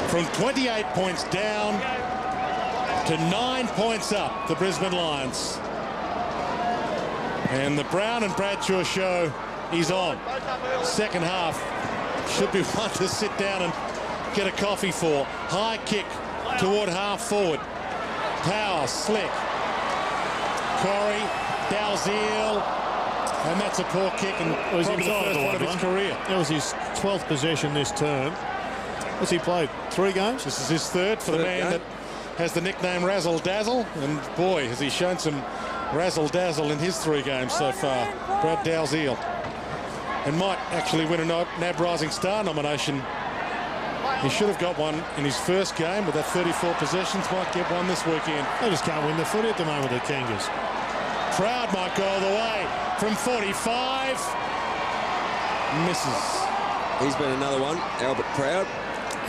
From 28 points down to 9 points up, the Brisbane Lions. And the Brown and Bradshaw show is on. Second half should be one to sit down and get a coffee for. High kick toward half forward. Power, slick. Corey, Dalziel, and that's a poor kick, and probably the first one of his career. That was his 12th possession this term. What's he played? 3 games? This is his 3rd for the man that has the nickname Razzle Dazzle, and boy, has he shown some razzle dazzle in his 3 games so far. Brad Dalziel, and might actually win a NAB Rising Star nomination. He should have got one in his first game with that 34 possessions. Might get one this weekend. They just can't win the footy at the moment, the Kangas. Proud might go all the way from 45. Misses. He's been another one, Albert Proud.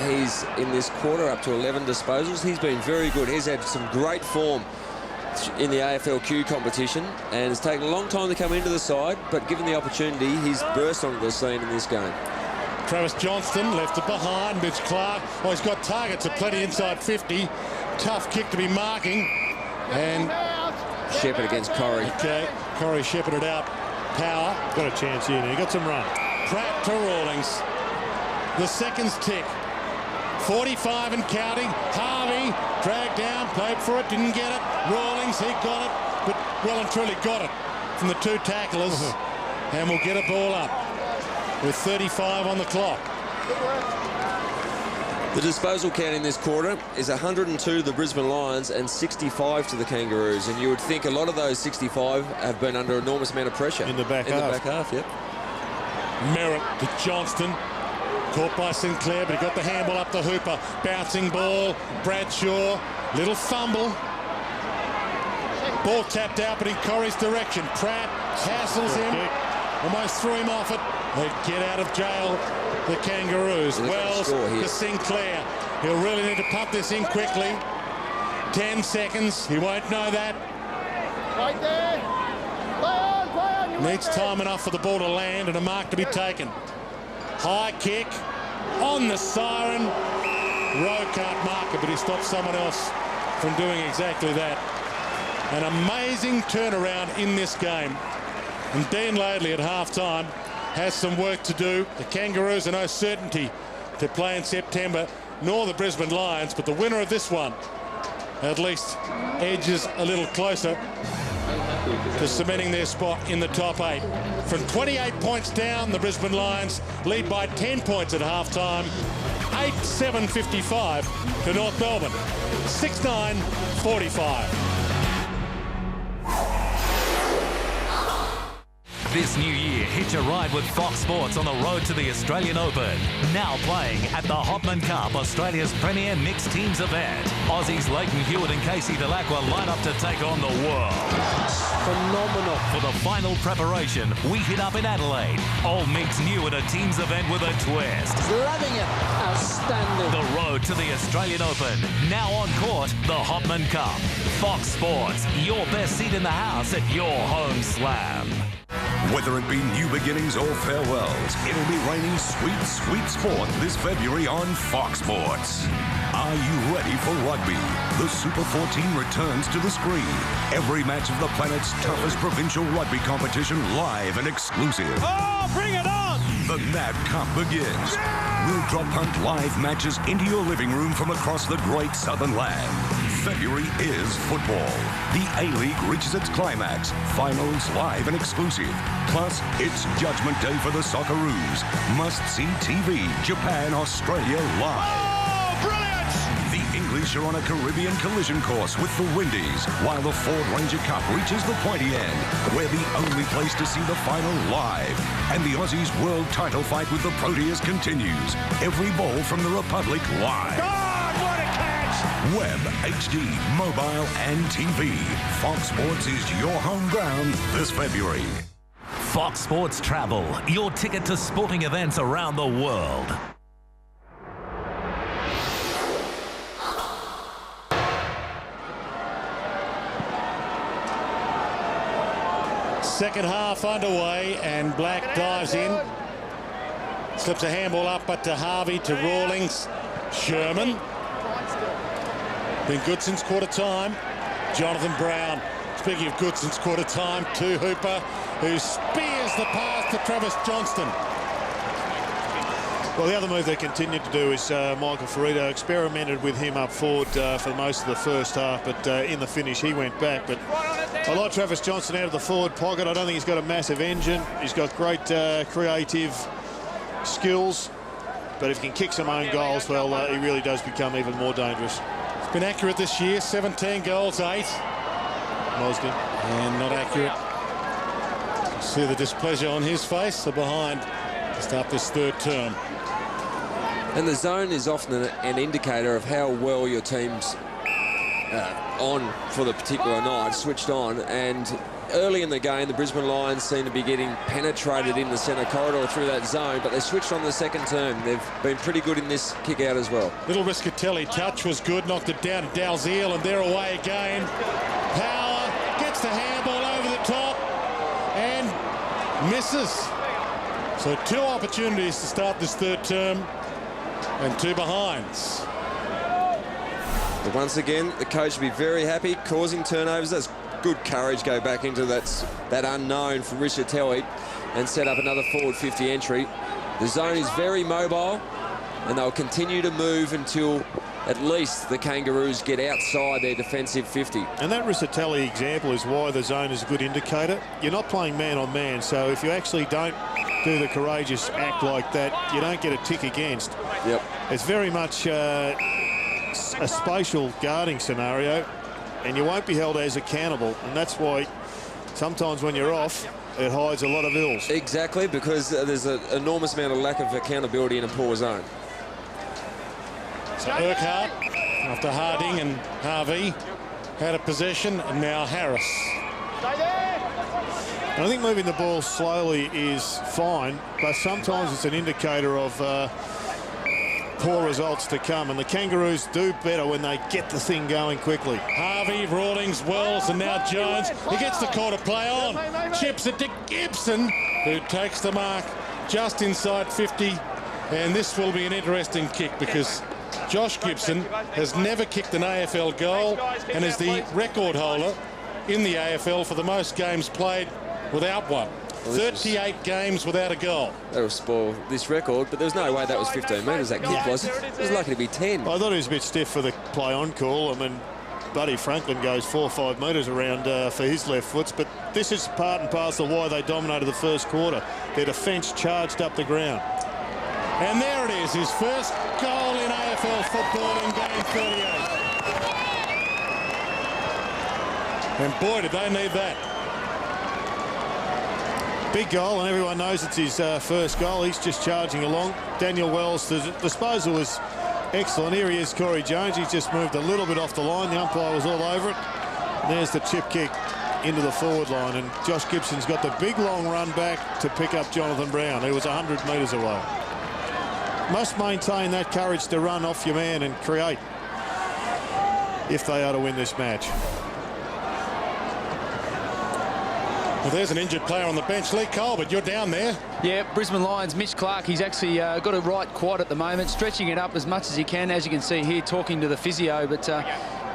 He's in this quarter up to 11 disposals. He's been very good. He's had some great form in the AFLQ competition and it's taken a long time to come into the side, but given the opportunity, he's burst onto the scene in this game. Travis Johnston left it behind. Mitch Clark. Oh, he's got targets at plenty inside 50. Tough kick to be marking. And Shepherd against Corrie. Okay, Corrie shepherded out. Power. Got a chance here now. He got some run. Pratt to Rawlings. The seconds tick. 45 and counting. Harvey dragged down, played for it, didn't get it. Rawlings, he got it, but well and truly got it from the two tacklers. And we'll get a ball up with 35 on the clock. The disposal count in this quarter is 102 to the Brisbane Lions and 65 to the Kangaroos. And you would think a lot of those 65 have been under enormous amount of pressure. In the back half. In the back half, yep. Merritt to Johnston. Caught by Sinclair, but he got the handball up to Hooper. Bouncing ball. Bradshaw. Little fumble. Ball tapped out, but in Corrie's direction. Pratt hassles him. Almost threw him off it. They get out of jail, the Kangaroos. Wells to Sinclair. He'll really need to pump this in quickly. 10 seconds. He won't know that. Right there. Play on. Needs time enough for the ball to land and a mark to be taken. High kick on the siren. Rowe can't mark it, but he stops someone else from doing exactly that. An amazing turnaround in this game. And Dean Laidley at half-time has some work to do. The Kangaroos are no certainty to play in September, nor the Brisbane Lions, but the winner of this one at least edges a little closer to cementing their spot in the top 8. From 28 points down, the Brisbane Lions lead by 10 points at half-time. 8-7-55 to North Melbourne. 6-9-45. This new year, hitch a ride with Fox Sports on the road to the Australian Open. Now playing at the Hopman Cup, Australia's premier mixed teams event. Aussies Leighton Hewitt and Casey Delacqua line up to take on the world. Phenomenal. For the final preparation, we hit up in Adelaide. Old Mick's new at a teams event with a twist. Loving it. Outstanding. The road to the Australian Open. Now on court, the Hopman Cup. Fox Sports, your best seat in the house at your home slam. Whether it be new beginnings or farewells, it'll be raining sweet, sweet sport this February on Fox Sports. Are you ready for rugby? The Super 14 returns to the screen. Every match of the planet's toughest provincial rugby competition live and exclusive. Oh, bring it on! The Nat Cup begins. We'll drop hunt live matches into your living room from across the great southern land. February is football. The A-League reaches its climax. Finals live and exclusive. Plus, it's Judgment Day for the Socceroos. Must-see TV. Japan, Australia live. Oh, brilliant! The English are on a Caribbean collision course with the Windies, while the Ford Ranger Cup reaches the pointy end. We're the only place to see the final live. And the Aussies' world title fight with the Proteas continues. Every ball from the Republic live. God, what a catch! Web, HD, mobile and TV. Fox Sports is your home ground this February. Fox Sports Travel, your ticket to sporting events around the world. Second half underway and Black dives in. Slips a handball up but to Harvey, to Rawlings. Sherman. Been good since quarter time. Jonathan Brown. Speaking of good since quarter time, to Hooper, who spears the pass to Travis Johnston. Well, the other move they continued to do is Michael Ferrito experimented with him up forward for most of the first half, but in the finish he went back. But I like Travis Johnston out of the forward pocket. I don't think he's got a massive engine. He's got great creative skills, but if he can kick some own goals, well, he really does become even more dangerous. He's been accurate this year, 17 goals, 8. Mosden. And not accurate. See the displeasure on his face. They're behind to start this third term. And the zone is often an indicator of how well your team's on for the particular night, switched on, and early in the game, the Brisbane Lions seem to be getting penetrated in the centre corridor through that zone, but they switched on the second term. They've been pretty good in this kick out as well. Little Riscatelli touch was good, knocked it down to Dalziel, and they're away again. Power gets the handball over the top and misses. So 2 opportunities to start this third term and 2 behinds. But once again, the coach will be very happy, causing turnovers. That's good courage, go back into that unknown for Riscatelli and set up another forward 50 entry. The zone is very mobile, and they'll continue to move until at least the Kangaroos get outside their defensive 50. And that Riscatelli example is why the zone is a good indicator. You're not playing man on man, so if you actually don't do the courageous act like that, you don't get a tick against. Yep. It's very much a spatial guarding scenario, and you won't be held as accountable, and that's why sometimes when you're off, it hides a lot of ills. Exactly, because there's an enormous amount of lack of accountability in a poor zone. So Urquhart, after Harding and Harvey, had a possession, and now Harris. And I think moving the ball slowly is fine, but sometimes it's an indicator of poor results to come, and the Kangaroos do better when they get the thing going quickly. Harvey, Rawlings, Wells, and now Jones. He gets the call to play on. Chips it to Gibson, who takes the mark just inside 50. And this will be an interesting kick because Josh Gibson has never kicked an AFL goal and is the record holder in the AFL for the most games played without one. 38 games without a goal. That will spoil this record, but there's no way that was 15 metres, that kick was. It was lucky to be 10. I thought he was a bit stiff for the play-on call. I mean, Buddy Franklin goes 4 or 5 metres around for his left foots, but this is part and parcel of why they dominated the first quarter. Their defence charged up the ground. And there it is, his first goal in AFL football in game 38. And boy, did they need that. Big goal, and everyone knows it's his first goal. He's just charging along. Daniel Wells, the disposal was excellent. Here he is, Corey Jones. He's just moved a little bit off the line. The umpire was all over it. And there's the chip kick into the forward line, and Josh Gibson's got the big long run back to pick up Jonathan Brown, who was 100 metres away. Must maintain that courage to run off your man and create if they are to win this match. Well, there's an injured player on the bench. Lee Colbert, you're down there. Yeah, Brisbane Lions, Mitch Clark, he's actually got a right quad at the moment, stretching it up as much as he can, as you can see here, talking to the physio, but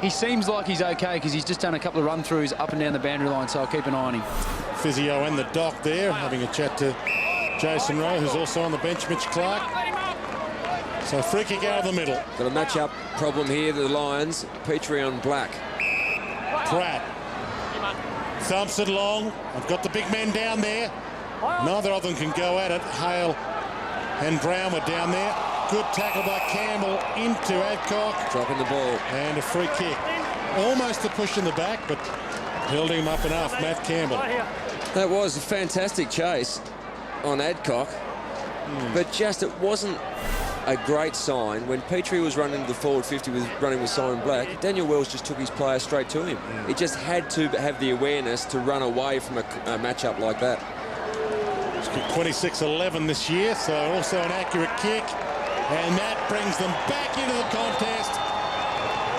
he seems like he's okay because he's just done a couple of run-throughs up and down the boundary line, so I'll keep an eye on him. Physio and the doc there, having a chat to Jason Rowe, who's also on the bench, Mitch Clark. So free kick out of the middle. Got a match-up problem here, the Lions. Petrie on Black. Pratt thumps it long. I've got the big men down there. Neither of them can go at it. Hale and Brown were down there. Good tackle by Campbell into Adcock. Dropping the ball. And a free kick. Almost a push in the back, but held him up enough, Matt Campbell. That was a fantastic chase on Adcock, but just it wasn't a great sign. When Petrie was running to the forward 50 running with Simon Black, Daniel Wells just took his player straight to him. He just had to have the awareness to run away from a match-up like that. 26-11 this year, so also an accurate kick. And that brings them back into the contest.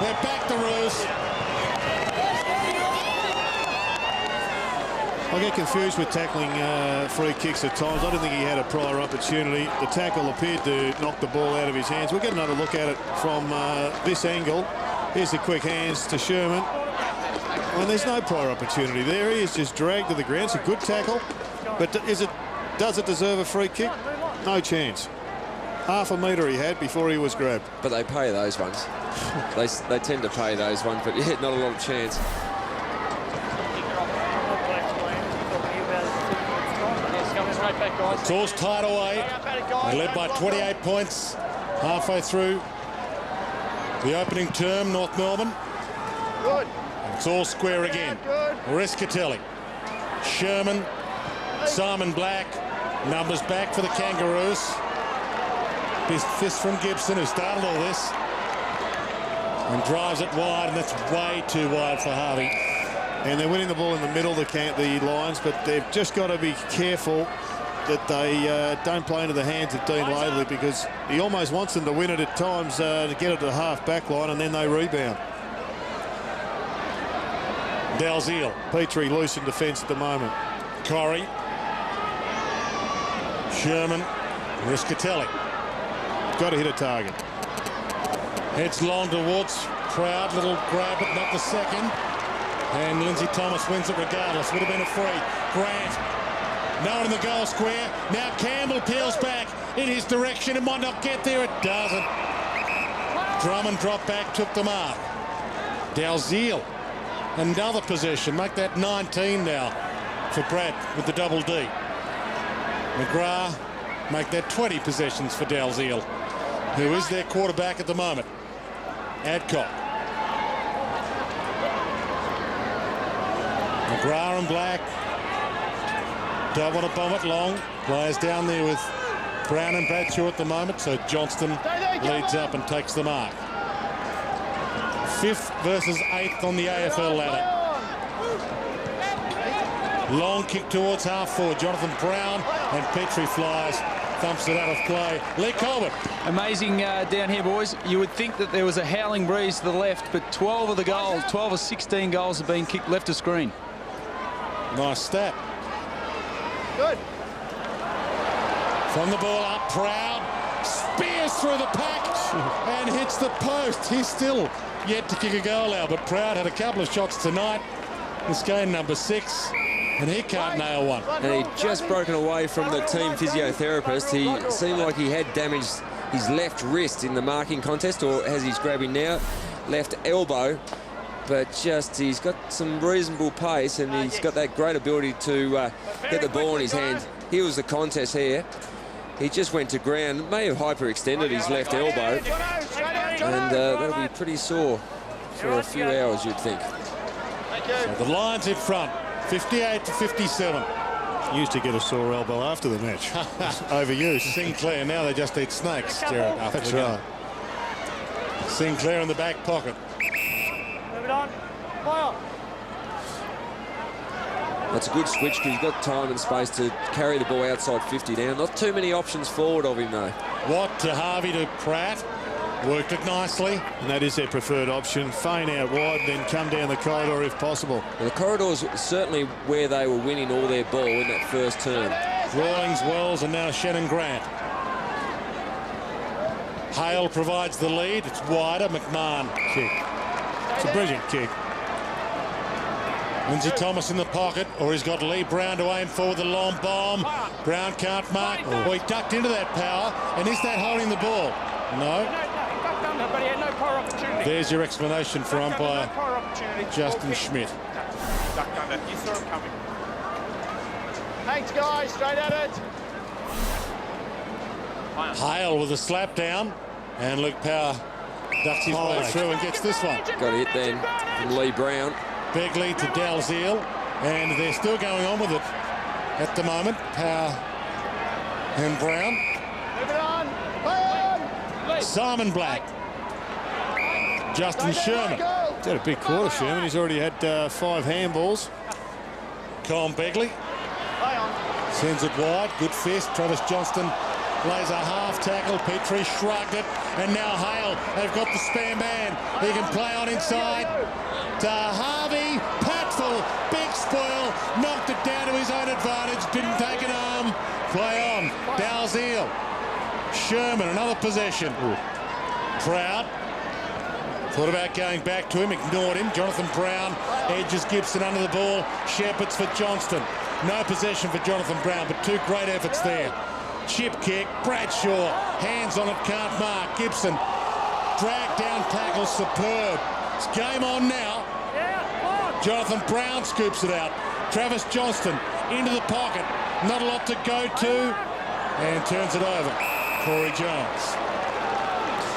They're back to roost. I get confused with tackling free kicks at times. I don't think he had a prior opportunity. The tackle appeared to knock the ball out of his hands. We'll get another look at it from this angle. Here's the quick hands to Sherman. Well, there's no prior opportunity there. He is just dragged to the ground. It's a good tackle. But does it deserve a free kick? No chance. Half a metre he had before he was grabbed. But they pay those ones. they tend to pay those ones, but yeah, not a lot of chance. It's all tied away. They led by 28 points halfway through the opening term, North Melbourne. Good. It's all square again. Riscatelli, Sherman, Simon Black, numbers back for the Kangaroos. Fist from Gibson, who started all this. And drives it wide, and that's way too wide for Harvey. And they're winning the ball in the middle, the Lions, but they've just got to be careful that they don't play into the hands of Dean Laidley, because he almost wants them to win it at times to get it to the half-back line, and then they rebound. Dalziel. Petrie loose in defence at the moment. Corrie. Sherman. Riscatelli. Got to hit a target. Heads long towards Proud. Little grab, but not the second. And Lindsay Thomas wins it regardless. Would have been a free. Grant. No one in the goal square. Now Campbell peels back in his direction. It might not get there. It doesn't. Drummond dropped back, took the mark. Dalziel. Another possession. Make that 19 now for Brad with the double D. McGrath. Make that 20 possessions for Dalziel, who is their quarterback at the moment. Adcock. McGrath and Black. Don't want to bomb it long. Players down there with Brown and Bradshaw at the moment, so Johnston leads up and takes the mark. 5th versus 8th on the AFL ladder. Long kick towards half-forward. Jonathan Brown, and Petrie flies. Thumps it out of play. Lee Colbert. Amazing down here, boys. You would think that there was a howling breeze to the left, but 12 of the goals, 12 of 16 goals have been kicked left of screen. Nice stat. Good. From the ball up, Proud. Spears through the pack and hits the post. He's still yet to kick a goal out, but Proud had a couple of shots tonight. This game number 6. And he can't nail one. And he'd just broken away from the team physiotherapist. He seemed like he had damaged his left wrist in the marking contest, or as he's grabbing now, left elbow. But just, he's got some reasonable pace, and he's got that great ability to get the ball in his hand. Here was the contest here. He just went to ground, may have hyperextended his left elbow, and that'll be pretty sore for a few hours, you'd think. So the Lions in front. 58-57. Used to get a sore elbow after the match. Overused. Sinclair, now they just eat snakes, Jared. That's right. Sinclair in the back pocket. Move it on. Fire. That's a good switch, because he's got time and space to carry the ball outside 50 down. Not too many options forward of him, though. Watt to Harvey to Pratt. Worked it nicely. And that is their preferred option. Feign out wide, then come down the corridor if possible. Well, the corridor's certainly where they were winning all their ball in that first term. Rawlings, Wells, and now Shannon Grant. Hale provides the lead. It's wider. McMahon. Kick. It's a brilliant kick. Lindsay Thomas in the pocket, or he's got Lee Brown to aim for with the long bomb. Brown can't mark. Oh, he ducked into that power. And is that holding the ball? No. But he had no power opportunity. There's your explanation for umpire Justin Schmidt. Ducked under. You saw it coming. Thanks, guys. Straight at it. Hale with a slap down, and Luke Power ducks his way through and gets this one. Got it then from Lee Brown. Begley to Dalziel, and they're still going on with it at the moment. Power and Brown. Move it on. Play on. Simon Black. Justin Sherman. He's had a big quarter, Sherman. He's already had 5 handballs. Colin Begley sends it wide. Good fist. Travis Johnston lays a half tackle. Petrie shrugged it. And now Hale. They've got the spare man. He can play on inside to Harvey. Patful. Big spoil. Knocked it down to his own advantage. Didn't take an arm. Play on. Dalziel. Sherman. Another possession. Proud. Thought about going back to him, ignored him. Jonathan Brown edges Gibson under the ball. Shepherds for Johnston. No possession for Jonathan Brown, but 2 great efforts there. Chip kick, Bradshaw, hands on it, can't mark. Gibson, drag down tackle, superb. It's game on now. Jonathan Brown scoops it out. Travis Johnston into the pocket. Not a lot to go to, and turns it over. Corey Jones.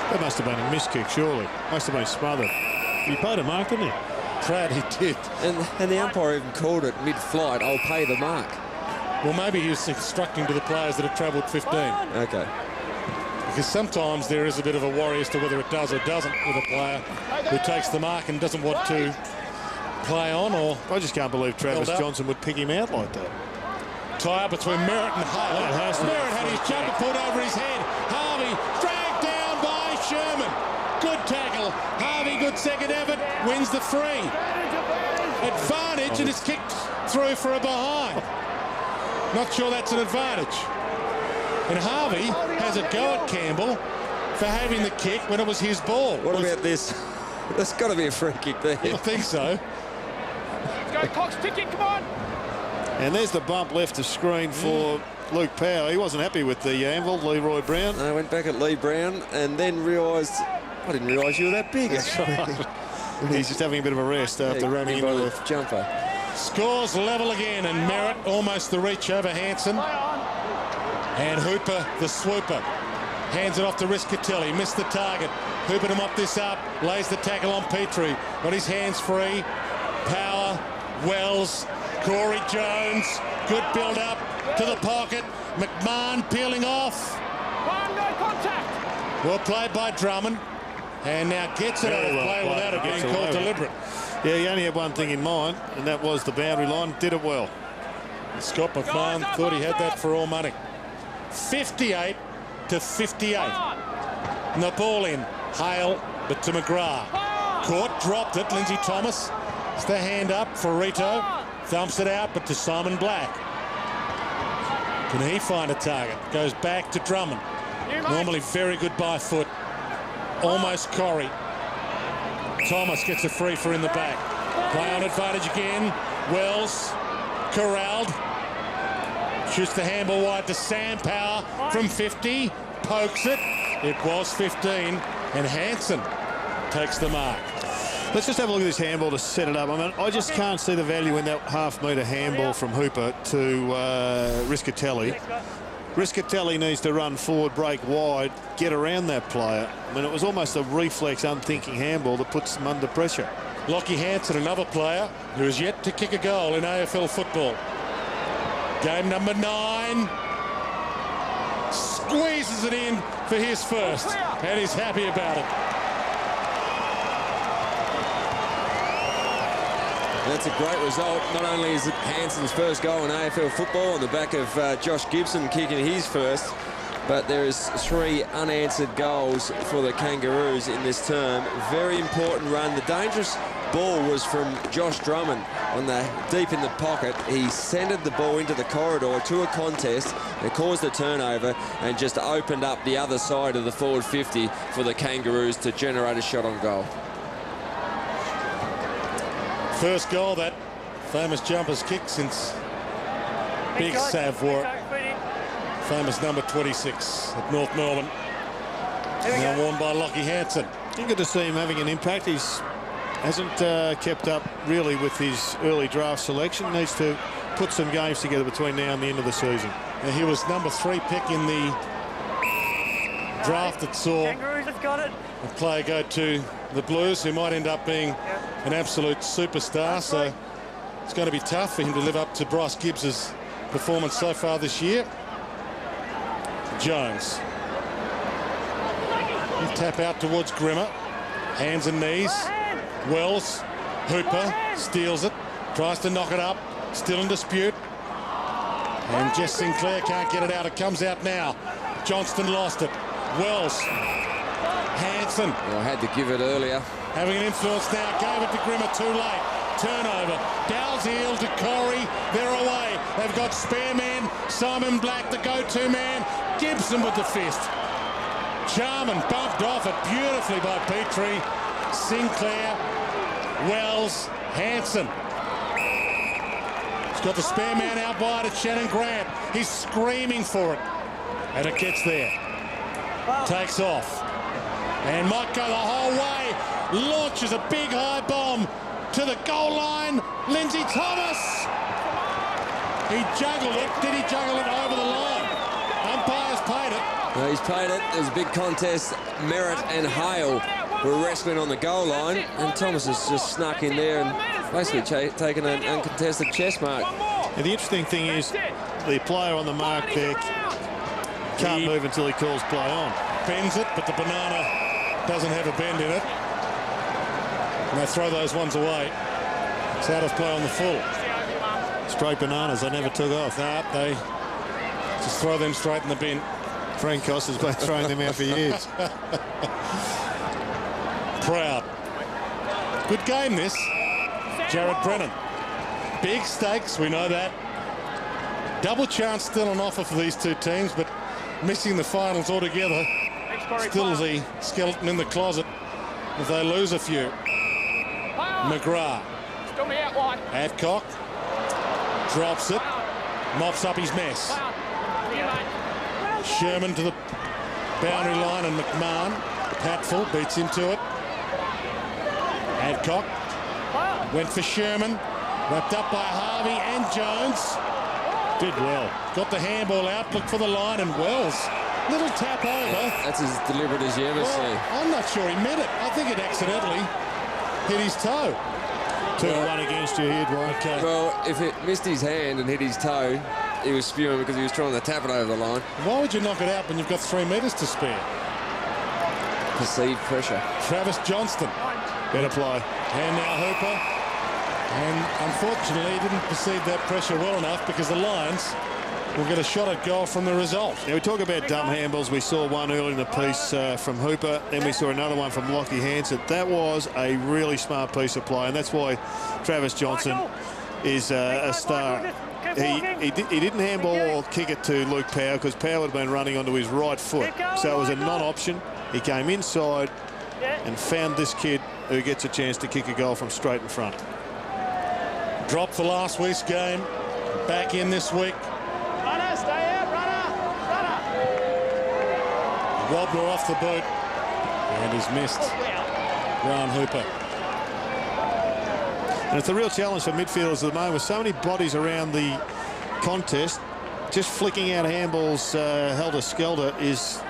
That must have been a miss kick, surely. Must have been smothered. He paid a mark, didn't he? Pratt, he did. And the umpire even called it mid-flight, I'll pay the mark. Well, maybe he was instructing to the players that have travelled 15. Okay. Because sometimes there is a bit of a worry as to whether it does or doesn't with a player who takes the mark and doesn't want to play on. Or I just can't believe Travis Johnson would pick him out like that. Tie-up between Merritt and Hale. Merritt had his jumper put over his head. Harvey dragged down by Sherman. Good tackle. Harvey, good second effort, wins the free. Advantage, and it's kicked through for a behind. Not sure that's an advantage. And Harvey has a go at Campbell for having the kick when it was his ball. What about this? There's got to be a free kick there. I think so. Let's go, Cox, ticket, come on. And there's the bump left of screen for Luke Power. He wasn't happy with the anvil, Leroy Brown. I went back at Lee Brown and then realised, I didn't realise you were that big. That's right. He's just having a bit of a rest after running into the jumper. Scores level again, and Merritt almost the reach over Hanson. And Hooper, the swooper, hands it off to Riscatelli. Missed the target. Hooper to mop this up. Lays the tackle on Petrie. Got his hands free. Power, Wells, Corey Jones. Good build-up to the pocket. McMahon peeling off. No contact. Well played by Drummond. And now gets it out of play without it being called deliberate. Yeah, he only had one thing in mind, and that was the boundary line. Did it well. Scott McMahon thought he had that for all money. 58 to 58. And the ball in. Hale, but to McGrath. Caught, dropped it. Lindsay Thomas. It's the hand up for Rito. Thumps it out, but to Simon Black. Can he find a target? Goes back to Drummond. Normally very good by foot. Almost Corrie. Thomas gets a free for in the back. Play on advantage again. Wells corralled. Shoots the handball wide to Sam Power from 50. Pokes it. It was 15. And Hanson takes the mark. Let's just have a look at this handball to set it up. I mean, I just can't see the value in that half-metre handball from Hooper to Riscatelli. Riscatelli needs to run forward, break wide, get around that player. I mean, it was almost a reflex, unthinking handball that puts them under pressure. Lockie Hanson, another player who is yet to kick a goal in AFL football. Game number 9. Squeezes it in for his first, and he's happy about it. That's a great result. Not only is it Hanson's first goal in AFL football on the back of Josh Gibson kicking his first, but there is 3 unanswered goals for the Kangaroos in this term. Very important run. The dangerous ball was from Josh Drummond on the deep in the pocket. He centred the ball into the corridor to a contest and caused a turnover and just opened up the other side of the forward 50 for the Kangaroos to generate a shot on goal. First goal that famous jumper's kick since Big Sav wore it. Famous number 26 at North Melbourne. Now worn by Lockie Hanson. Good to see him having an impact. He hasn't kept up really with his early draft selection. Needs to put some games together between now and the end of the season. And he was number 3 pick in the draft that saw a player go to the Blues, who might end up being an absolute superstar. So it's going to be tough for him to live up to Bryce Gibbs's performance so far this year. Jones. He'll tap out towards Grimmer. Hands and knees. Wells. Hooper steals it. Tries to knock it up. Still in dispute. And Jess Sinclair can't get it out. It comes out now. Johnston lost it. Wells. Hanson. Well, I had to give it earlier. Having an influence now. Gave it to Grimmer too late. Turnover. Dalziel to Corey. They're away. They've got spare man. Simon Black, the go-to man. Gibson with the fist. Jarman bumped off it beautifully by Petrie. Sinclair. Wells. Hanson. He's got the spare man out wide at Shannon Grant. He's screaming for it. And it gets there. Takes off. And might go the whole way. Launches a big high bomb to the goal line. Lindsay Thomas. He juggled it. Did he juggle it over the line? Umpires paid it. Well, he's paid it. There's a big contest. Merritt and Hale were wrestling on the goal line, and Thomas has just snuck in there and basically taken an uncontested chest mark. And the interesting thing is the player on the mark there can't move until he calls play on. bends it, but the banana doesn't have a bend in it. And they throw those ones away. It's out of play on the full. Straight bananas, they never took off. Nah, they just throw them straight in the bin. Frank Koss has been throwing them out for years. Proud. Good game, this. Jared Brennan. Big stakes, we know that. Double chance still on offer for these two teams, but missing the finals altogether. Still the skeleton in the closet if they lose a few. McGrath. Adcock drops it, mops up his mess. Sherman to the boundary line, and McMahon, Hatful, beats into it. Adcock went for Sherman, wrapped up by Harvey and Jones. Did well. Got the handball out, looked for the line, and Wells. Little tap over. That's as deliberate as you ever see. I'm not sure he meant it. I think it accidentally hit his toe. 2-1 against you here, Dwight. Okay. Well, if it missed his hand and hit his toe, he was spewing because he was trying to tap it over the line. Why would you knock it out when you've got 3 metres to spare? Perceived pressure. Travis Johnston. Better play. And now Hooper. And unfortunately, he didn't perceive that pressure well enough because the Lions will get a shot at goal from the result. Now, we talk about dumb handballs. We saw one early in the piece from Hooper. Then we saw another one from Lockie Hansen. That was a really smart piece of play, and that's why Travis Johnson is a star. He didn't handball or kick it to Luke Power because Power had been running onto his right foot. So it was a non-option. He came inside and found this kid who gets a chance to kick a goal from straight in front. Dropped for last week's game. Back in this week. Runner, stay out, runner. Wobbler off the boot. And he's missed. Ryan Hooper. And it's a real challenge for midfielders at the moment with so many bodies around the contest. Just flicking out handballs helter-skelter is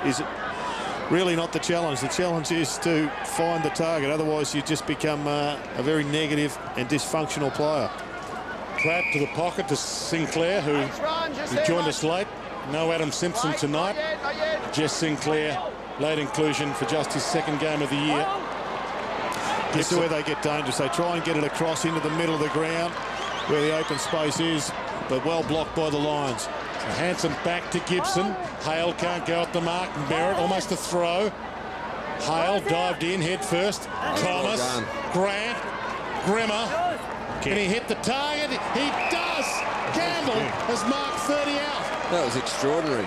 really not the challenge. The challenge is to find the target. Otherwise, you just become a very negative and dysfunctional player. Pratt to the pocket to Sinclair, who joined us late. No Adam Simpson tonight. Jess Sinclair, late inclusion for just his 2nd game of the year. This is where they get dangerous. They try and get it across into the middle of the ground where the open space is, but well blocked by the Lions. So Hansen back to Gibson. Hale can't go at the mark. Merritt almost a throw. Hale dived in head first. Thomas, Grant, Grimmer. Can he hit the target? He does! Campbell has marked 30 out. That was extraordinary.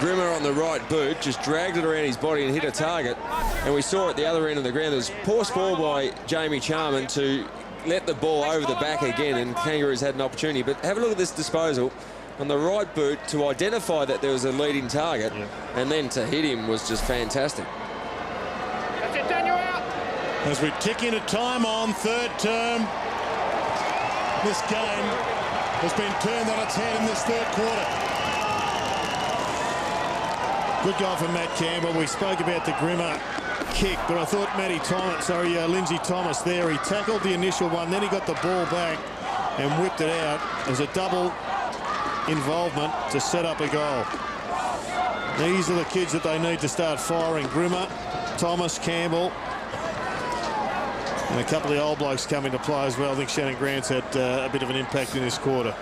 Grimmer on the right boot just dragged it around his body and hit a target. And we saw at the other end of the ground, there's poor spoil by Jamie Charman to let the ball over the back again, and Kangaroos had an opportunity. But have a look at this disposal on the right boot to identify that there was a leading target, and then to hit him was just fantastic. That's it, Daniel out. As we tick into time on 3rd term, this game has been turned on its head in this 3rd quarter. Good goal from Matt Campbell. We spoke about the Grimmer kick, but I thought Lindsay Thomas there, he tackled the initial one, then he got the ball back and whipped it out as a double involvement to set up a goal. These are the kids that they need to start firing. Grimmer, Thomas, Campbell, and a couple of the old blokes come into play as well. I think Shannon Grant's had a bit of an impact in this quarter.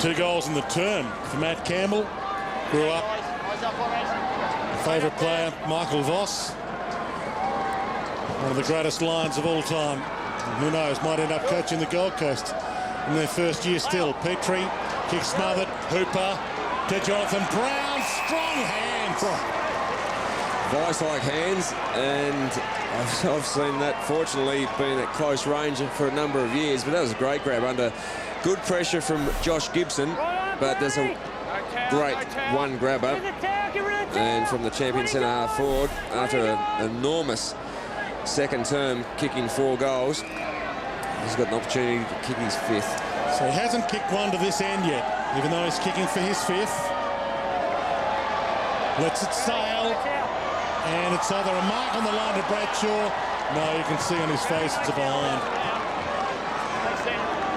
Two goals in the term for Matt Campbell. Grew up. Favourite player, Michael Voss. One of the greatest Lions of all time. And who knows, might end up coaching the Gold Coast in their first year still. Petrie, kick smothered. Hooper to Jonathan Brown. Strong hands. Vice-like hands, and I've seen that, fortunately, been at close range for a number of years, but that was a great grab under good pressure from Josh Gibson, but there's a great one grabber, and from the champion centre-half forward, after an enormous 2nd term, kicking 4 goals, he's got an opportunity to kick his 5th. So he hasn't kicked one to this end yet, even though he's kicking for his 5th. Lets it sail. And it's either a mark on the line to Bradshaw. No, you can see on his face it's a behind.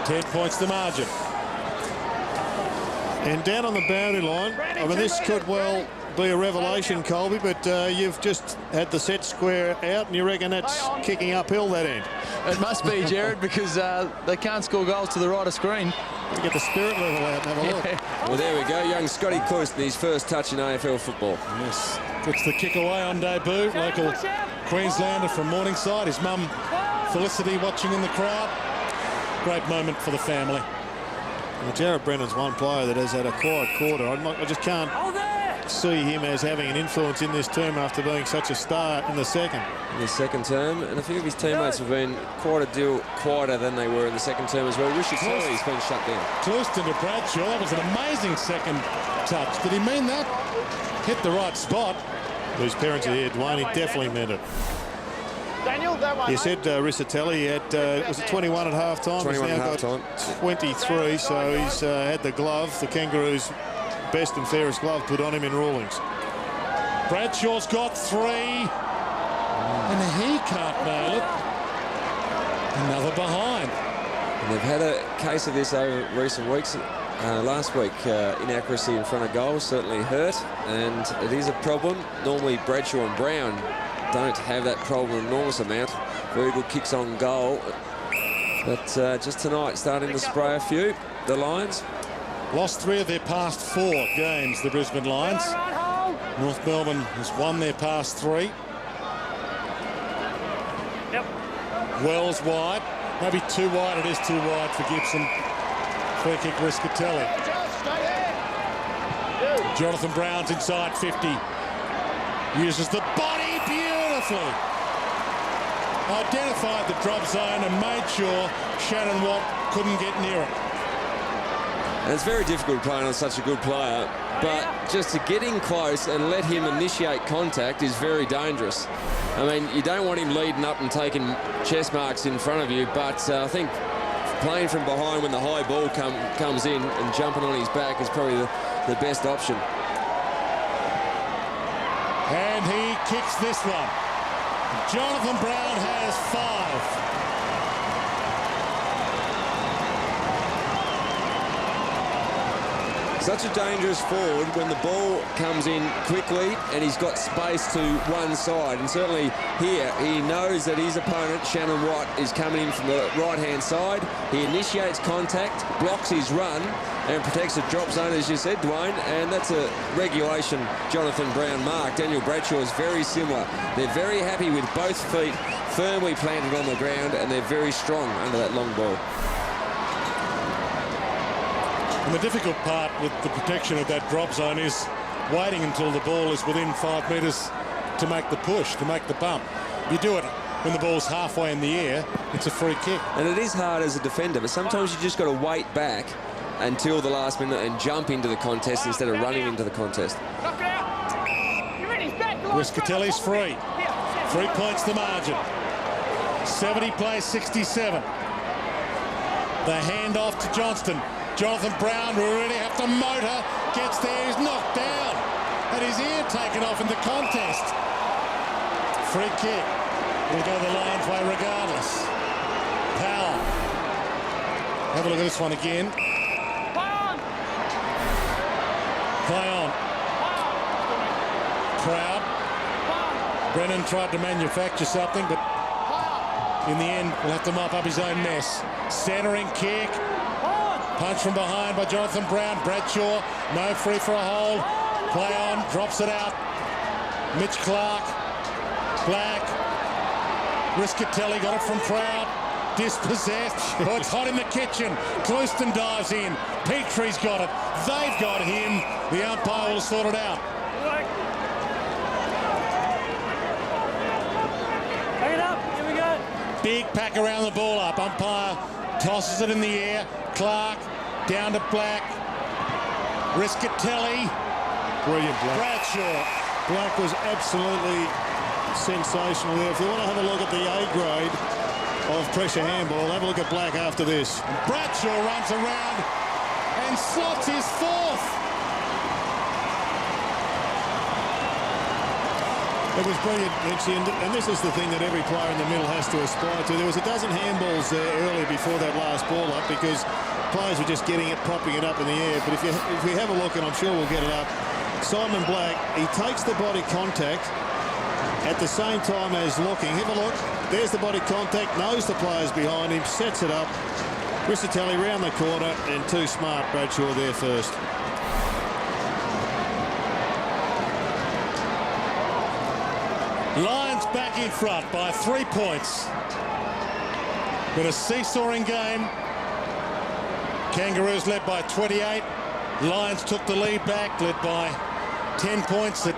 10 points the margin. And down on the boundary line, I mean, this could well be a revelation, Colby, but you've just had the set square out, and you reckon that's kicking uphill that end? It must be, Jared, because they can't score goals to the right of screen. To get the spirit level out and have a look. Well, there we go. Young Scotty Clouston, his first touch in AFL football. Yes, gets the kick away on debut. Local Queenslander from Morningside. His mum, Felicity, watching in the crowd. Great moment for the family. Well, Jared Brennan's one player that has had a quiet quarter. I just can't see him as having an influence in this term after being such a star in the second. In his second term, and a few of his teammates have been quite a deal quieter than they were in the second term as well. Richard Kelly's been shut down. Clouston to Bradshaw. That was an amazing second touch. Did he mean that? Hit the right spot. His parents are here, Dwayne. He definitely meant it. Daniel, that one. You said Risatelli had, was it 21 at half time? 21 at half time. 23, so he's had the glove, the Kangaroos' best and fairest glove put on him in rulings. Bradshaw's got 3. And he can't nail it. Another behind. And they've had a case of this over recent weeks. Last week, inaccuracy in front of goal certainly hurt, and it is a problem. Normally, Bradshaw and Brown don't have that problem an enormous amount. Very good kicks on goal. But just tonight, starting to spray a few, the Lions. Lost 3 of their past 4 games, the Brisbane Lions. North Melbourne has won their past 3. Wells wide. Maybe too wide. It is too wide for Gibson. Free kick, Riscatelli. Jonathan Brown's inside 50. Uses the body beautifully. Identified the drop zone and made sure Shannon Watt couldn't get near it. And it's very difficult playing on such a good player, but just to get in close and let him initiate contact is very dangerous. I mean, you don't want him leading up and taking chest marks in front of you, but I think playing from behind when the high ball comes in and jumping on his back is probably the best option. And he kicks this one. Jonathan Brown has 5. Such a dangerous forward when the ball comes in quickly and he's got space to one side. And certainly here, he knows that his opponent, Shannon Watt, is coming in from the right-hand side. He initiates contact, blocks his run, and protects the drop zone, as you said, Dwayne. And that's a regulation Jonathan Brown mark. Daniel Bradshaw is very similar. They're very happy with both feet firmly planted on the ground, and they're very strong under that long ball. And the difficult part with the protection of that drop zone is waiting until the ball is within 5 metres to make the push, to make the bump. You do it when the ball's halfway in the air, it's a free kick. And it is hard as a defender, but sometimes you just got to wait back until the last minute and jump into the contest instead of running into the contest. Riscatelli's free. 3 points the margin. 70 plays 67. The handoff to Johnston. Jonathan Brown will really have to motor. Gets there, he's knocked down. Had his ear taken off in the contest. Free kick. Will go the Lions' way regardless. Powell. Have a look at this one again. Play on. Proud. Brennan tried to manufacture something, but in the end, will have to mop up his own mess. Centering kick. Punch from behind by Jonathan Brown. Bradshaw, no free for a hold. Play on, drops it out. Mitch Clark. Black. Riscatelli got it from Proud. Dispossessed. Oh, it's hot in the kitchen. Clouston dives in. Petrie's got it. They've got him. The umpire will sort it out. Hang it up. Here we go. Big pack around the ball up. Umpire tosses it in the air. Clark down to Black. Riscatelli. Brilliant, Black. Bradshaw. Black was absolutely sensational there. If you want to have a look at the A grade of pressure handball, have a look at Black after this. And Bradshaw runs around and slots his 4th. It was brilliant, Mitchie, and this is the thing that every player in the middle has to aspire to. There was a dozen handballs there earlier before that last ball up because players were just getting it, popping it up in the air. But if we have a look, and I'm sure we'll get it up, Simon Black, he takes the body contact at the same time as looking. Have a look. There's the body contact, knows the players behind him, sets it up. Risatelli round the corner, and too smart, Bradshaw there first. Lions back in front by 3 points. Been a seesawing game. Kangaroos led by 28. Lions took the lead back, led by 10 points at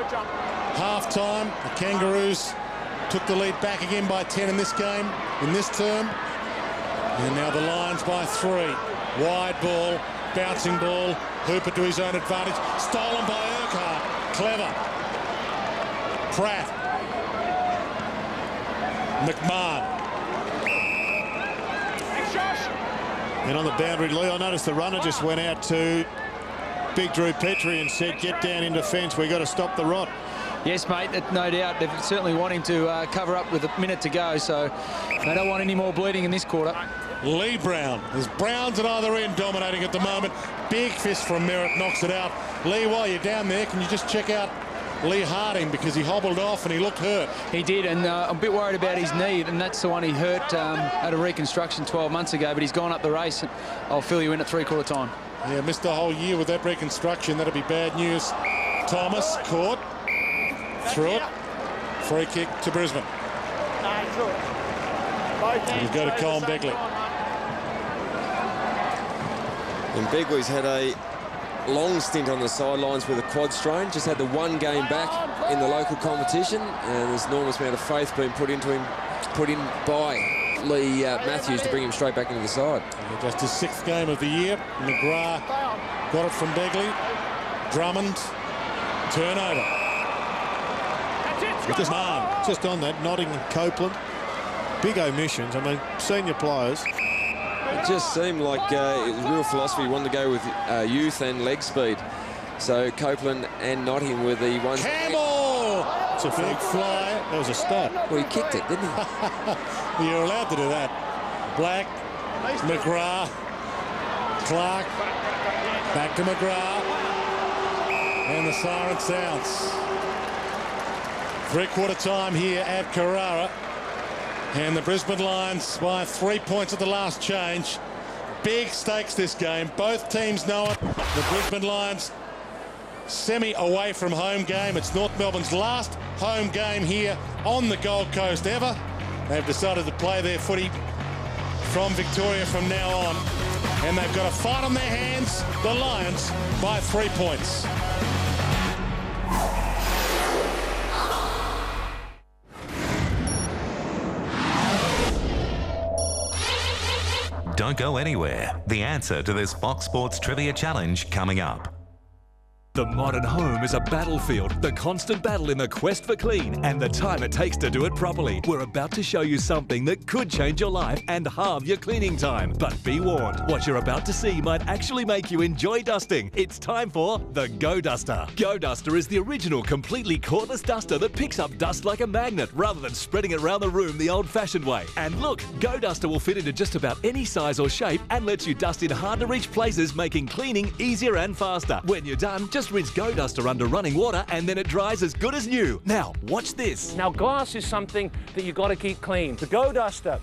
half-time. The Kangaroos took the lead back again by 10 in this game, in this term. And now the Lions by 3. Wide ball, bouncing ball. Hooper to his own advantage. Stolen by Urquhart. Clever. Pratt. McMahon. And on the boundary, Lee, I noticed the runner just went out to Big Drew Petrie and said, get down in defence, we've got to stop the rot. Yes, mate, no doubt. They certainly want him to cover up with a minute to go, so they don't want any more bleeding in this quarter. Lee Brown. There's Browns at either end dominating at the moment. Big fist from Merritt, knocks it out. Lee, while you're down there, can you just check out Lee Harding, because he hobbled off and he looked hurt. He did, and I'm a bit worried about his knee, and that's the one he hurt at a reconstruction 12 months ago, but he's gone up the race. I'll fill you in at three-quarter time. Yeah, missed a whole year with that reconstruction. That'll be bad news. Thomas caught. Through it. Free kick to Brisbane. We'll go to Colin Begley. And Begley's had a long stint on the sidelines with a quad strain. Just had the one game back in the local competition, and there's an enormous amount of faith being put into him, put in by Lee Matthews to bring him straight back into the side. Just his 6th game of the year. McGrath got it from Begley. Drummond. Turnover. Just on that, Notting and Copeland. Big omissions. I mean, senior players. It just seemed like it was real philosophy. He wanted to go with youth and leg speed. So Copeland and Nottingham were the ones. Campbell! It's a big fly. That was a start. Well, he kicked it, didn't he? You're allowed to do that. Black, McGrath, Clark, back to McGrath, and the siren sounds. Three-quarter time here at Carrara. And the Brisbane Lions by 3 points at the last change. Big stakes this game. Both teams know it. The Brisbane Lions semi away from home game. It's North Melbourne's last home game here on the Gold Coast ever. They've decided to play their footy from Victoria from now on. And they've got a fight on their hands. The Lions by 3 points. Don't go anywhere. The answer to this Fox Sports Trivia Challenge coming up. The modern home is a battlefield, the constant battle in the quest for clean and the time it takes to do it properly. We're about to show you something that could change your life and halve your cleaning time. But be warned, what you're about to see might actually make you enjoy dusting. It's time for the Go Duster. Go Duster is the original completely cordless duster that picks up dust like a magnet rather than spreading it around the room the old-fashioned way. And look, Go Duster will fit into just about any size or shape and lets you dust in hard-to-reach places, making cleaning easier and faster. When you're done, just rinse Go Duster under running water and then it dries as good as new. Now, watch this. Now, glass is something that you've got to keep clean. The Go Duster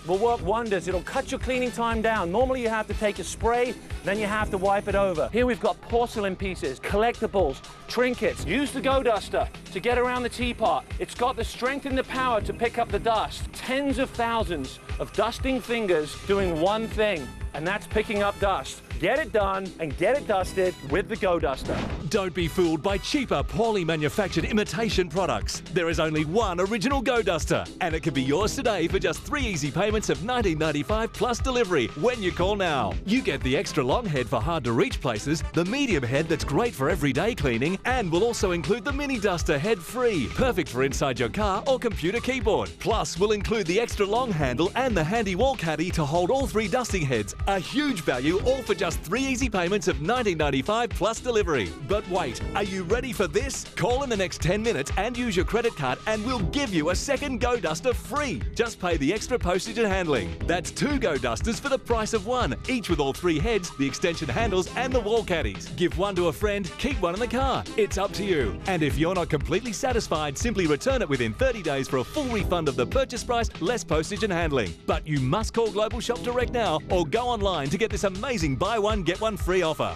will work wonders. It'll cut your cleaning time down. Normally, you have to take a spray, then you have to wipe it over. Here we've got porcelain pieces, collectibles, trinkets. Use the Go Duster to get around the teapot. It's got the strength and the power to pick up the dust. Tens of thousands of dusting fingers doing one thing, and that's picking up dust. Get it done and get it dusted with the Go Duster. Don't be fooled by cheaper, poorly manufactured imitation products. There is only one original Go Duster, and it can be yours today for just 3 easy payments of $19.95 plus delivery when you call now. You get the extra long head for hard-to-reach places, the medium head that's great for everyday cleaning, and we'll also include the mini duster head free, perfect for inside your car or computer keyboard. Plus, we'll include the extra long handle and the handy wall caddy to hold all 3 dusting heads A huge value, all for just 3 easy payments of $19.95 plus delivery. But wait, are you ready for this? Call in the next 10 minutes and use your credit card and we'll give you a second Go Duster free. Just pay the extra postage and handling. That's 2 Go Dusters for the price of 1, each with all 3 heads, the extension handles and the wall caddies. Give one to a friend, keep one in the car. It's up to you. And if you're not completely satisfied, simply return it within 30 days for a full refund of the purchase price, less postage and handling. But you must call Global Shop Direct now or go online to get this amazing buy one, get one free offer.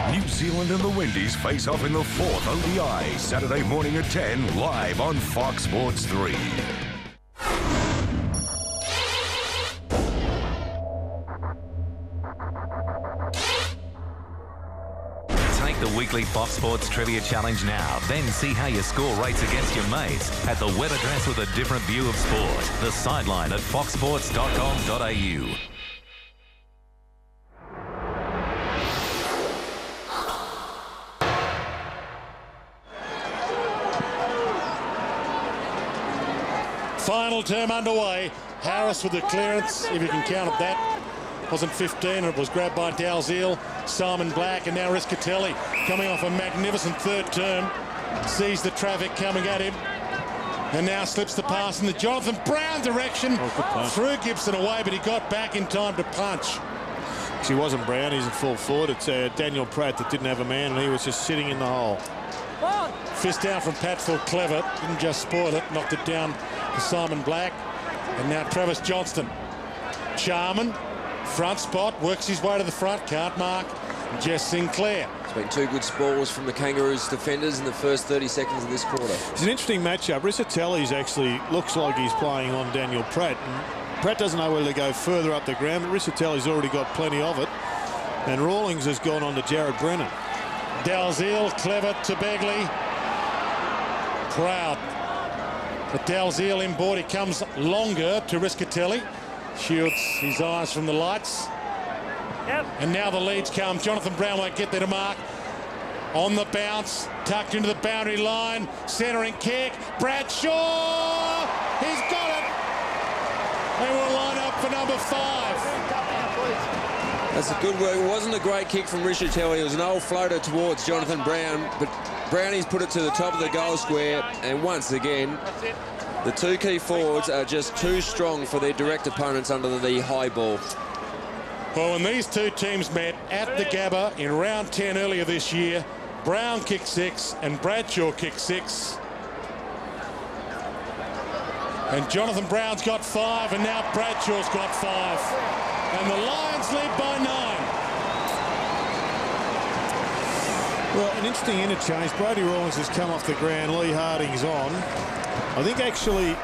New Zealand and the Windies face off in the 4th ODI, Saturday morning at 10, live on Fox Sports 3. Take the weekly Fox Sports Trivia Challenge now. Then see how your score rates against your mates at the web address with a different view of sport. The sideline at foxsports.com.au. Final term underway. Harris with the clearance, if you can count it that. Wasn't 15 and it was grabbed by Dalziel, Simon Black, and now Riscatelli coming off a magnificent third term. Sees the traffic coming at him and now slips the pass in the Jonathan Brown direction. Threw Gibson away, but he got back in time to punch. He wasn't Brown, he's a full forward. It's Daniel Pratt that didn't have a man and he was just sitting in the hole. Fist down from Patfield, clever, didn't just spoil it, knocked it down to Simon Black. And now Travis Johnston. Charman, front spot, works his way to the front, can't mark. Jess Sinclair. It's been 2 good spalls from the Kangaroos defenders in the first 30 seconds of this quarter. It's an interesting matchup. Riscatelli's actually looks like he's playing on Daniel Pratt. And Pratt doesn't know whether to go further up the ground, but Riscatelli's already got plenty of it. And Rawlings has gone on to Jared Brennan. Dalziel, clever to Begley. Proud. But Dalziel inboard, he comes longer to Riscatelli. Shields his eyes from the lights. Yep. And now the leads come. Jonathan Brown won't get there to mark. On the bounce, tucked into the boundary line. Centering kick. Bradshaw! He's got it! They will line up for number 5. That's a good work. It wasn't a great kick from Riscatelli. It was an old floater towards Jonathan Brown, but Brownie's put it to the top of the goal square, and once again, the 2 key forwards are just too strong for their direct opponents under the high ball. Well, when these 2 teams met at the Gabba in round 10 earlier this year, Brown kicked 6 and Bradshaw kicked 6. And Jonathan Brown's got 5 and now Bradshaw's got 5. And the Lions lead by 9. Well, an interesting interchange. Brodie Rawlings has come off the ground. Lee Harding's on. I think actually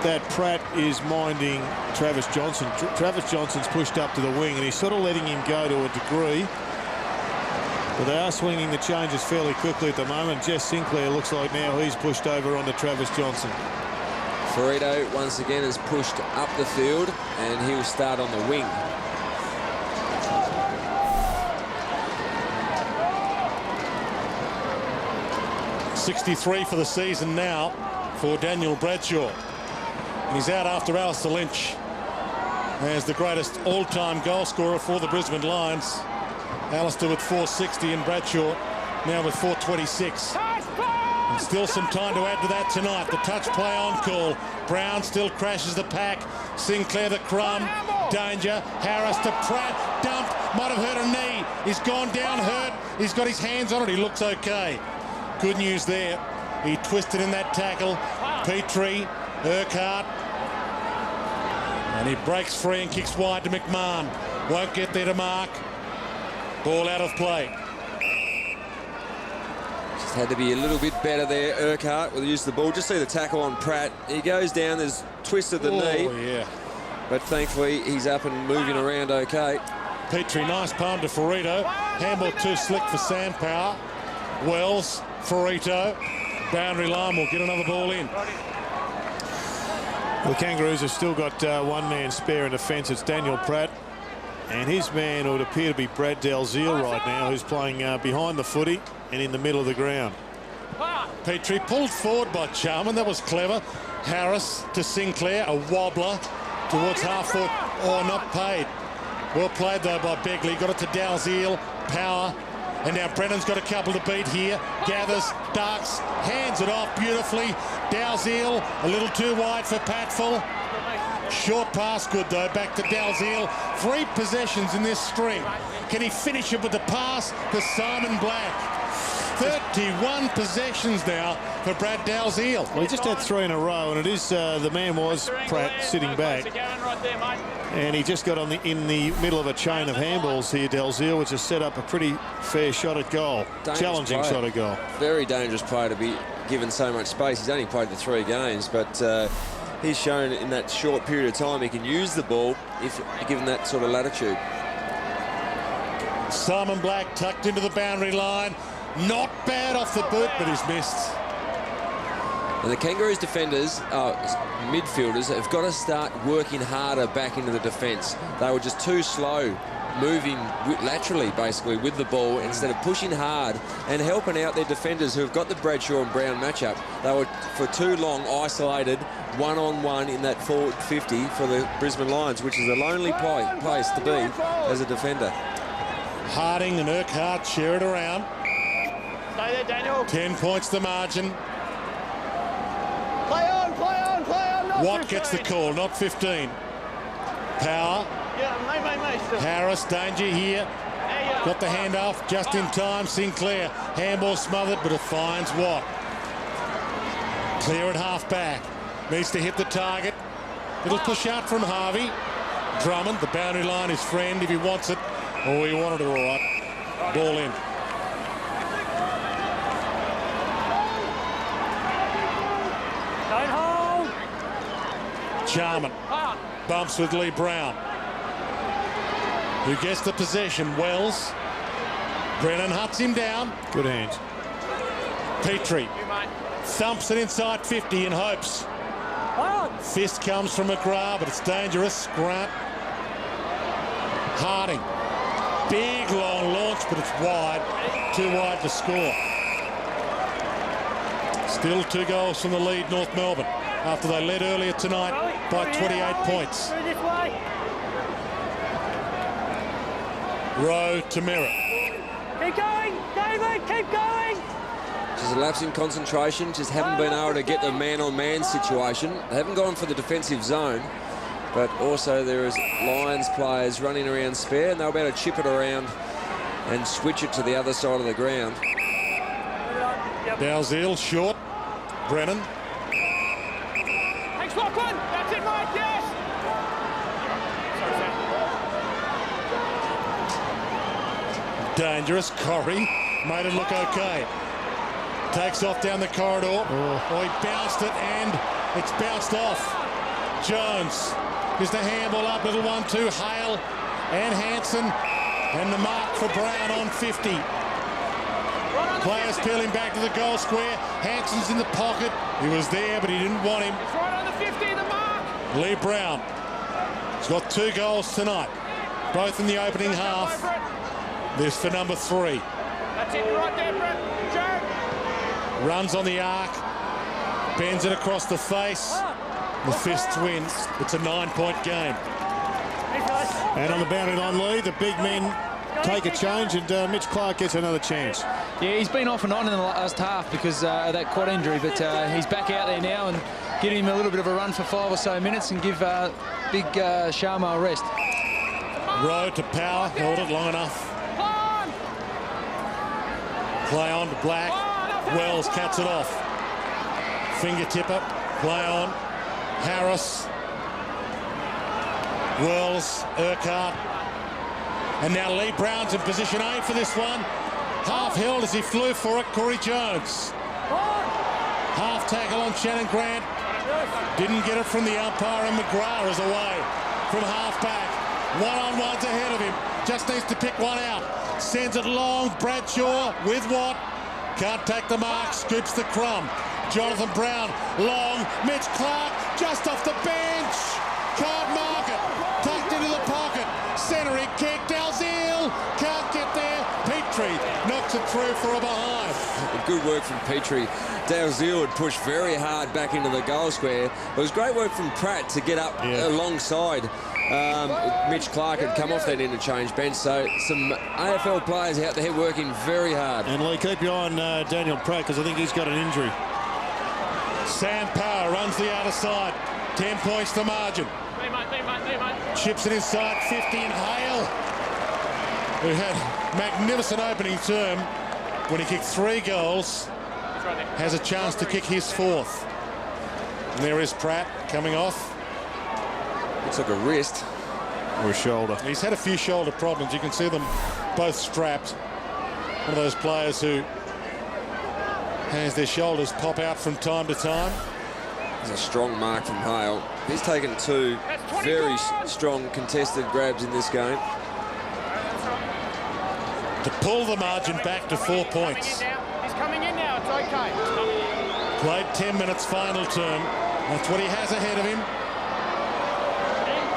that Pratt is minding Travis Johnson. Travis Johnson's pushed up to the wing and he's sort of letting him go to a degree. But they are swinging the changes fairly quickly at the moment. Jess Sinclair looks like now he's pushed over onto Travis Johnson. Ferrito once again has pushed up the field and he'll start on the wing. .63 for the season now for Daniel Bradshaw. And he's out after Alistair Lynch as the greatest all-time goal scorer for the Brisbane Lions. Alistair with .460 and Bradshaw now with .426. And still some time to add to that tonight. The touch play on call. Brown still crashes the pack. Sinclair the crumb. Danger. Harris to Pratt. Dumped. Might have hurt a knee. He's gone down hurt. He's got his hands on it. He looks okay. Good news there. He twisted in that tackle. Petrie. Urquhart. And he breaks free and kicks wide to McMahon. Won't get there to mark. Ball out of play. Just had to be a little bit better there, Urquhart, with the use of the ball. Just see the tackle on Pratt. He goes down, there's twisted the knee. Yeah. But thankfully, he's up and moving around okay. Petrie, nice palm to Ferrito. Handball too slick for Sandpower. Wells, Ferrito. Boundary line will get another ball in. The Kangaroos have still got one man spare in defence. It's Daniel Pratt. And his man would appear to be Brad Dalziel right now, who's playing behind the footy and in the middle of the ground. Petrie pulled forward by Charman. That was clever. Harris to Sinclair, a wobbler towards half foot. Oh, not paid. Well played though by Begley. Got it to Dalziel. Power. And now Brennan's got a couple to beat here. Gathers, ducks, hands it off beautifully. Dalziel a little too wide for Patfull. Short pass good though, back to Dalziel. 3 possessions in this string. Can he finish it with the pass to Simon Black? 31 possessions now for Brad Dalziel. Well, he just had 3 in a row, and it is the man was Pratt sitting back, and he just got on in the middle of a chain of handballs here. Dalziel, which has set up a pretty fair shot at goal, challenging shot at goal. Very dangerous player to be given so much space. He's only played the 3 games, but he's shown in that short period of time he can use the ball if given that sort of latitude. Simon Black tucked into the boundary line. Not bad off the boot, but he's missed. And the Kangaroos defenders, midfielders, have got to start working harder back into the defence. They were just too slow, moving laterally, basically, with the ball, instead of pushing hard and helping out their defenders who have got the Bradshaw and Brown matchup. They were, for too long, isolated, one-on-one in that forward 50 for the Brisbane Lions, which is a lonely place to be as a defender. Harding and Urquhart share it around. Stay there, Daniel. 10 points the margin. Play on, play on, play on. Not Watt 15. gets the call, not 15. Power. Yeah, mate. Harris, danger here. Got the handoff just in time. Sinclair, handball smothered, but it finds Watt. Clear at half back. Needs to hit the target. Little push out from Harvey. Drummond, the boundary line, his friend if he wants it. Oh, he wanted it all right. Ball in. Charman bumps with Lee Brown, who gets the possession. Wells. Brennan huts him down. Good hands. Petrie thumps it inside 50 in hopes. Fist comes from McGrath, but it's dangerous. Grant. Harding. Big long launch, but it's wide. Too wide to score. Still 2 goals from the lead, North Melbourne, after they led earlier tonight by 28 points. Rowe to Merritt. Keep going, David, keep going. Just a lapse in concentration, just haven't been able to get the man-on-man situation. They haven't gone for the defensive zone, but also there is Lions players running around spare, and they'll be able to chip it around and switch it to the other side of the ground. Dalziel short. Brennan. Thanks, Lachlan. That's it, mate. Yes. Dangerous. Corrie made it look okay. Takes off down the corridor. Oh, he bounced it and it's bounced off. Jones gives the handball up. Little 1-2. Hale and Hanson. And the mark for Brown on 50. Players peeling back to the goal square. Hanson's in the pocket. He was there, but he didn't want him. It's right on the 50, the mark. Lee Brown. He's got 2 goals tonight, both in the opening half. This for number 3. That's it, right there, Brett. Joe. Runs on the arc. Bends it across the face. The fists win. It's a 9-point game. And on the boundary line lead, the big men take a change, and Mitch Clark gets another chance. Yeah, he's been off and on in the last half because of that quad injury, but he's back out there now and giving him a little bit of a run for 5 or so minutes and give big Sharma a rest. Rowe to Power, held it long enough. Play on to Black. Wells cuts it off. Fingertipper, play on. Harris. Wells, Urquhart. And now Lee Brown's in position A for this one. Half held as he flew for it, Corey Jones. Half tackle on Shannon Grant. Didn't get it from the umpire, and McGrath is away from half back. One-on-one's ahead of him. Just needs to pick one out. Sends it long. Bradshaw with Watt. Can't take the mark. Scoops the crumb. Jonathan Brown. Long. Mitch Clark just off the bench. Can't mark it. Tucked into the pocket. Centering kick. Dalziel can't get there. Pete Petrie knocks it through for a behind. Good work from Petrie. Dalziel had pushed very hard back into the goal square. It was great work from Pratt to get up alongside. Mitch Clark had come off that interchange bench, so some AFL players out there working very hard. And Lee, keep your eye on Daniel Pratt, because I think he's got an injury. Sam Power runs the outer side. 10 points to margin. Chips it inside 50 in Hale, who had magnificent opening term when he kicked 3 goals. Has a chance to kick his 4th. And there is Pratt coming off. Looks like a wrist. Or a shoulder. He's had a few shoulder problems. You can see them both strapped. One of those players who has their shoulders pop out from time to time. There's a strong mark from Hale. He's taken 2 very strong contested grabs in this game. To pull the margin back to 4 points. He's coming in now. It's okay. Played 10 minutes final term. That's what he has ahead of him.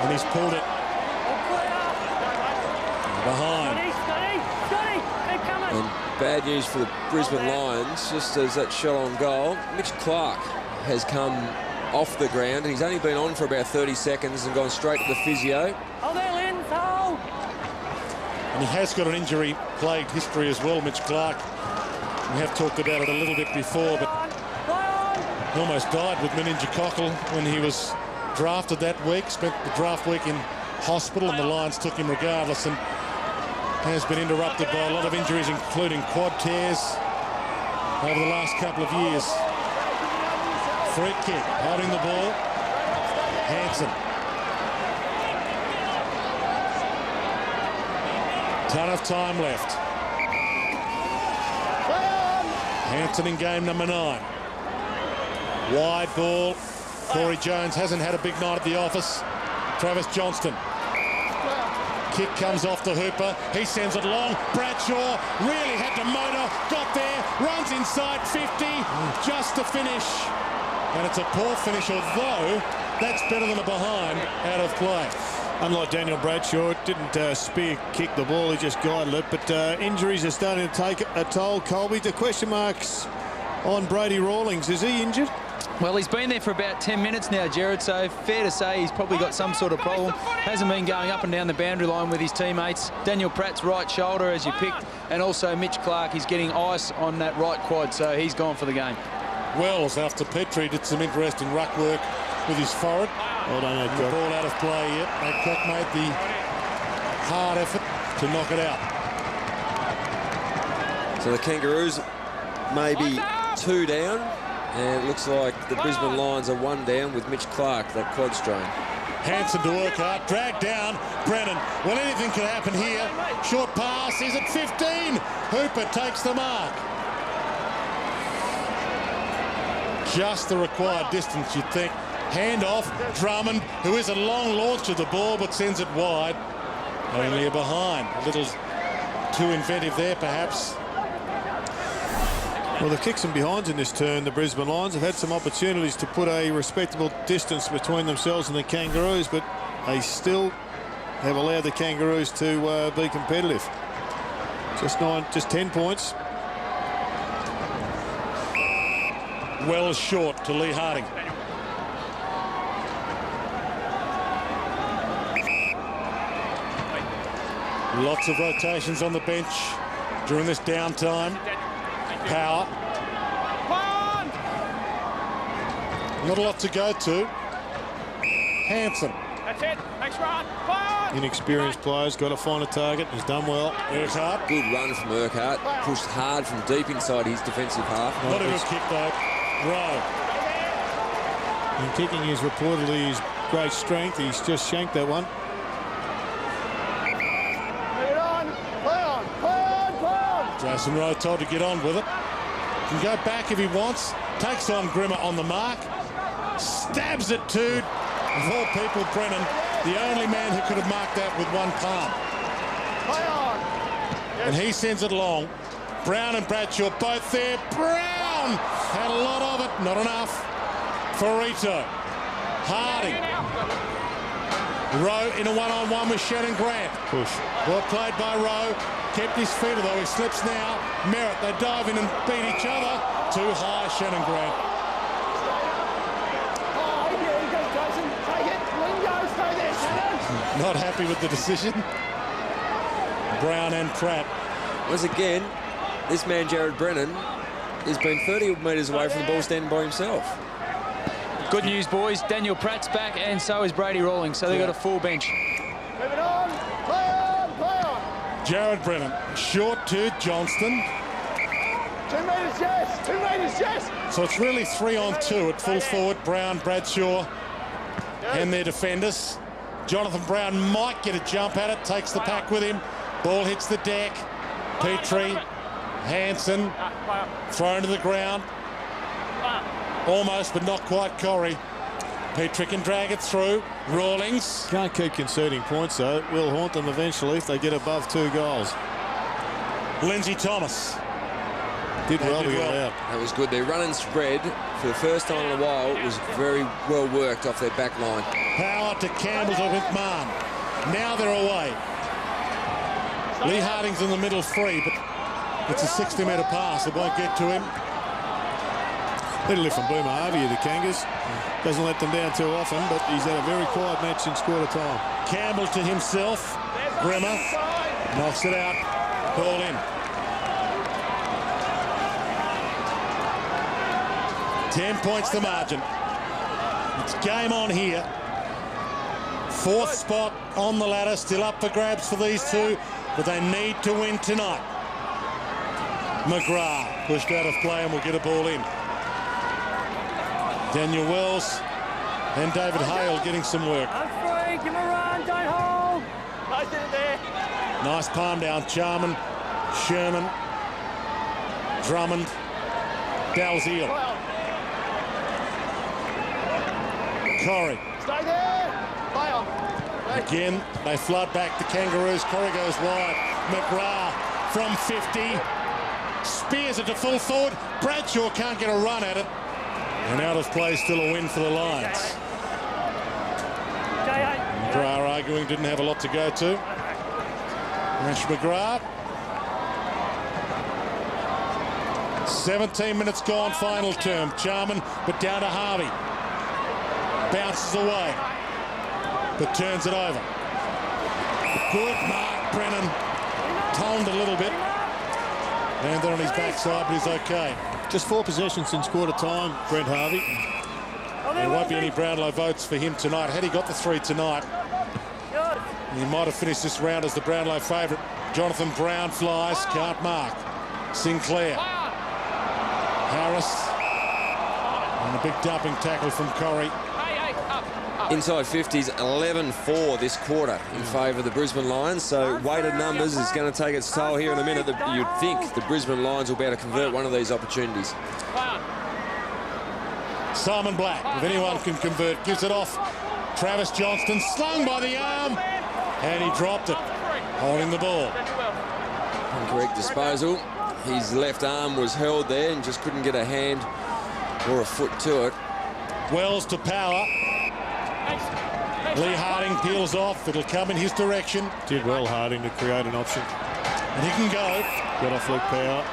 And he's pulled it behind. And bad news for the Brisbane Lions, just as that shot on goal. Mitch Clark has come off the ground. He's only been on for about 30 seconds and gone straight to the physio. Oh, there, Lynn. Oh. And he has got an injury-plagued history as well, Mitch Clark. We have talked about it a little bit before, but he almost died with meningococcal when he was drafted that week. Spent the draft week in hospital, and the Lions took him regardless, and has been interrupted by a lot of injuries, including quad tears over the last couple of years. Free kick, holding the ball. Hanson. Ton of time left. Hanson in game number 9. Wide ball. Corey Jones hasn't had a big night at the office. Travis Johnston. Kick comes off to Hooper. He sends it long. Bradshaw really had to motor. Got there. Runs inside 50. Just to finish. And it's a poor finish, although that's better than a behind out of play. Unlike Daniel Bradshaw, didn't spear kick the ball, he just guided it. But injuries are starting to take a toll. Colby, the question marks on Brady Rawlings. Is he injured? Well, he's been there for about 10 minutes now, Jared, so fair to say he's probably got some sort of problem. Hasn't been going up and down the boundary line with his teammates. Daniel Pratt's right shoulder, as you picked, and also Mitch Clark, he's getting ice on that right quad, so he's gone for the game. Wells, after Petrie did some interesting ruck work with his forward. Well done, the ball out of play yet. Adcock made the hard effort to knock it out. So the Kangaroos maybe 2 down, and it looks like the Brisbane Lions are 1 down with Mitch Clark, that quad strain. Hanson to work hard, dragged down Brennan. Well, anything could happen here. Short pass is at 15. Hooper takes the mark. Just the required distance, you'd think. Hand off, Drummond, who is a long launch of the ball, but sends it wide. Only a behind. A little too inventive there, perhaps. Well, the kicks and behinds in this turn, the Brisbane Lions have had some opportunities to put a respectable distance between themselves and the Kangaroos, but they still have allowed the Kangaroos to be competitive. Just 10 points. Well short to Lee Harding. Lots of rotations on the bench during this downtime. Power. Not a lot to go to. Hanson. That's it. Thanks, Ryan. Inexperienced players got to find a target. He's done well. Urquhart. Good run from Urquhart. Pushed hard from deep inside his defensive half. Not a good kick though. Rowe. And kicking is reportedly his great strength. He's just shanked that one. Jason Rowe told to get on with it. Can go back if he wants. Takes on Grimmer on the mark. Stabs it to, of all people, Brennan, the only man who could have marked that with one palm. And he sends it long. Brown and Bradshaw both there. Brown had a lot of it. Not enough. Farito. Harding. Rowe in a one-on-one with Shannon Grant. Push. Well played by Rowe. kept his feet, although he slips now. Merritt, they dive in and beat each other. Too high, Shannon Grant. Not happy with the decision. Brown and Pratt. Once again, this man, Jared Brennan, has been 30 metres away from the ball standing by himself. Good news, boys. Daniel Pratt's back, and so is Brady Rawlings, so they've got a full bench. Moving on. Play on. Play on. Jared Brennan, short to Johnston. 2 metres, yes. 2 metres, yes. So it's really 3-on-2 at full forward. Brown, Bradshaw, and their defenders. Jonathan Brown might get a jump at it, takes the pack with him. Ball hits the deck. Petrie, Hansen, thrown to the ground. Almost, but not quite Corrie. Petrie can drag it through. Rawlings. Can't keep conceding points, though. It will haunt them eventually if they get above 2 goals. Lindsay Thomas. Did well to get out. That was good. Their run and spread for the first time in a while was very well worked off their back line. Power to Campbell to McMahon. Now they're away. Lee Harding's in the middle free, but it's a 60-metre pass. It won't get to him. Little lift from Boomer Harvey, the Kangas. Doesn't let them down too often, but he's had a very quiet match since quarter time. Campbell to himself. Bremer knocks it out. Ball in. 10 points the margin. It's game on here. 4th spot on the ladder, still up for grabs for these two, but they need to win tonight. McGrath pushed out of play and will get a ball in. Daniel Wells and David Hale getting some work. I'm free, give him a run, don't hold. Nice in it there. Nice palm down, Charman, Sherman, Drummond, Dalziel. Corrie. Stay there. Play on. Again, they flood back the Kangaroos. Corrie goes wide. McGrath from 50. Spears it to full forward. Bradshaw can't get a run at it. And out of play, still a win for the Lions. McGrath arguing didn't have a lot to go to. Ash McGrath. 17 minutes gone, final term. Charman, but down to Harvey. Bounces away, but turns it over. Good mark, Brennan. Toned a little bit. Landed on his backside, but he's okay. Just 4 possessions since quarter time, Brent Harvey. There won't be any Brownlow votes for him tonight. Had he got the 3 tonight, he might have finished this round as the Brownlow favourite. Jonathan Brown flies, can't mark. Sinclair. Harris. And a big dumping tackle from Corrie. Inside 50s, 11-4 this quarter in favour of the Brisbane Lions. So weighted numbers is going to take its toll here in a minute. You'd think the Brisbane Lions will be able to convert one of these opportunities. Simon Black, if anyone can convert, gives it off. Travis Johnston slung by the arm, and he dropped it, holding the ball. Incorrect disposal. His left arm was held there and just couldn't get a hand or a foot to it. Wells to Power. Lee Harding peels off. It'll come in his direction. Did well, Harding, to create an option. And he can go. Got off Luke Power.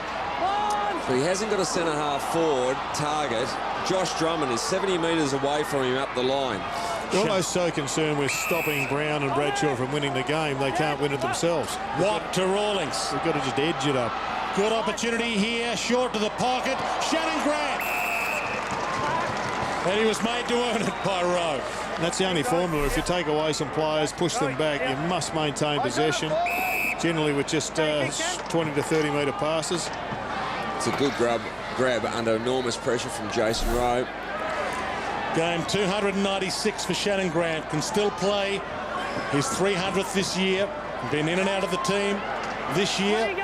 But he hasn't got a centre-half forward target. Josh Drummond is 70 metres away from him up the line. They're almost so concerned with stopping Brown and Bradshaw from winning the game, they can't win it themselves. Watt to Rawlings. They've got to just edge it up. Good opportunity here. Short to the pocket. Shannon Grant. And he was made to earn it by Rowe. That's the only formula. If you take away some players, push them back, you must maintain possession, generally with just 20 to 30 metre passes. It's a good grab under enormous pressure from Jason Rowe. Game 296 for Shannon Grant. Can still play his 300th this year. Been in and out of the team this year.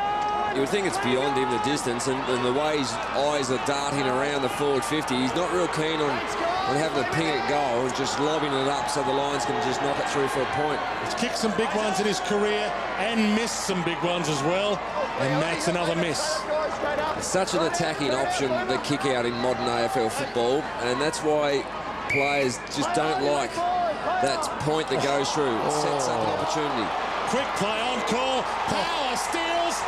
You would think it's beyond him, the distance, and the way his eyes are darting around the forward 50. He's not real keen on having to ping it goal, just lobbing it up so the Lions can just knock it through for a point. He's kicked some big ones in his career and missed some big ones as well, and that's another miss. It's such an attacking option, the kick out in modern AFL football, and that's why players just don't like that point that goes through. It sets up an opportunity. Quick play on call. Power steals.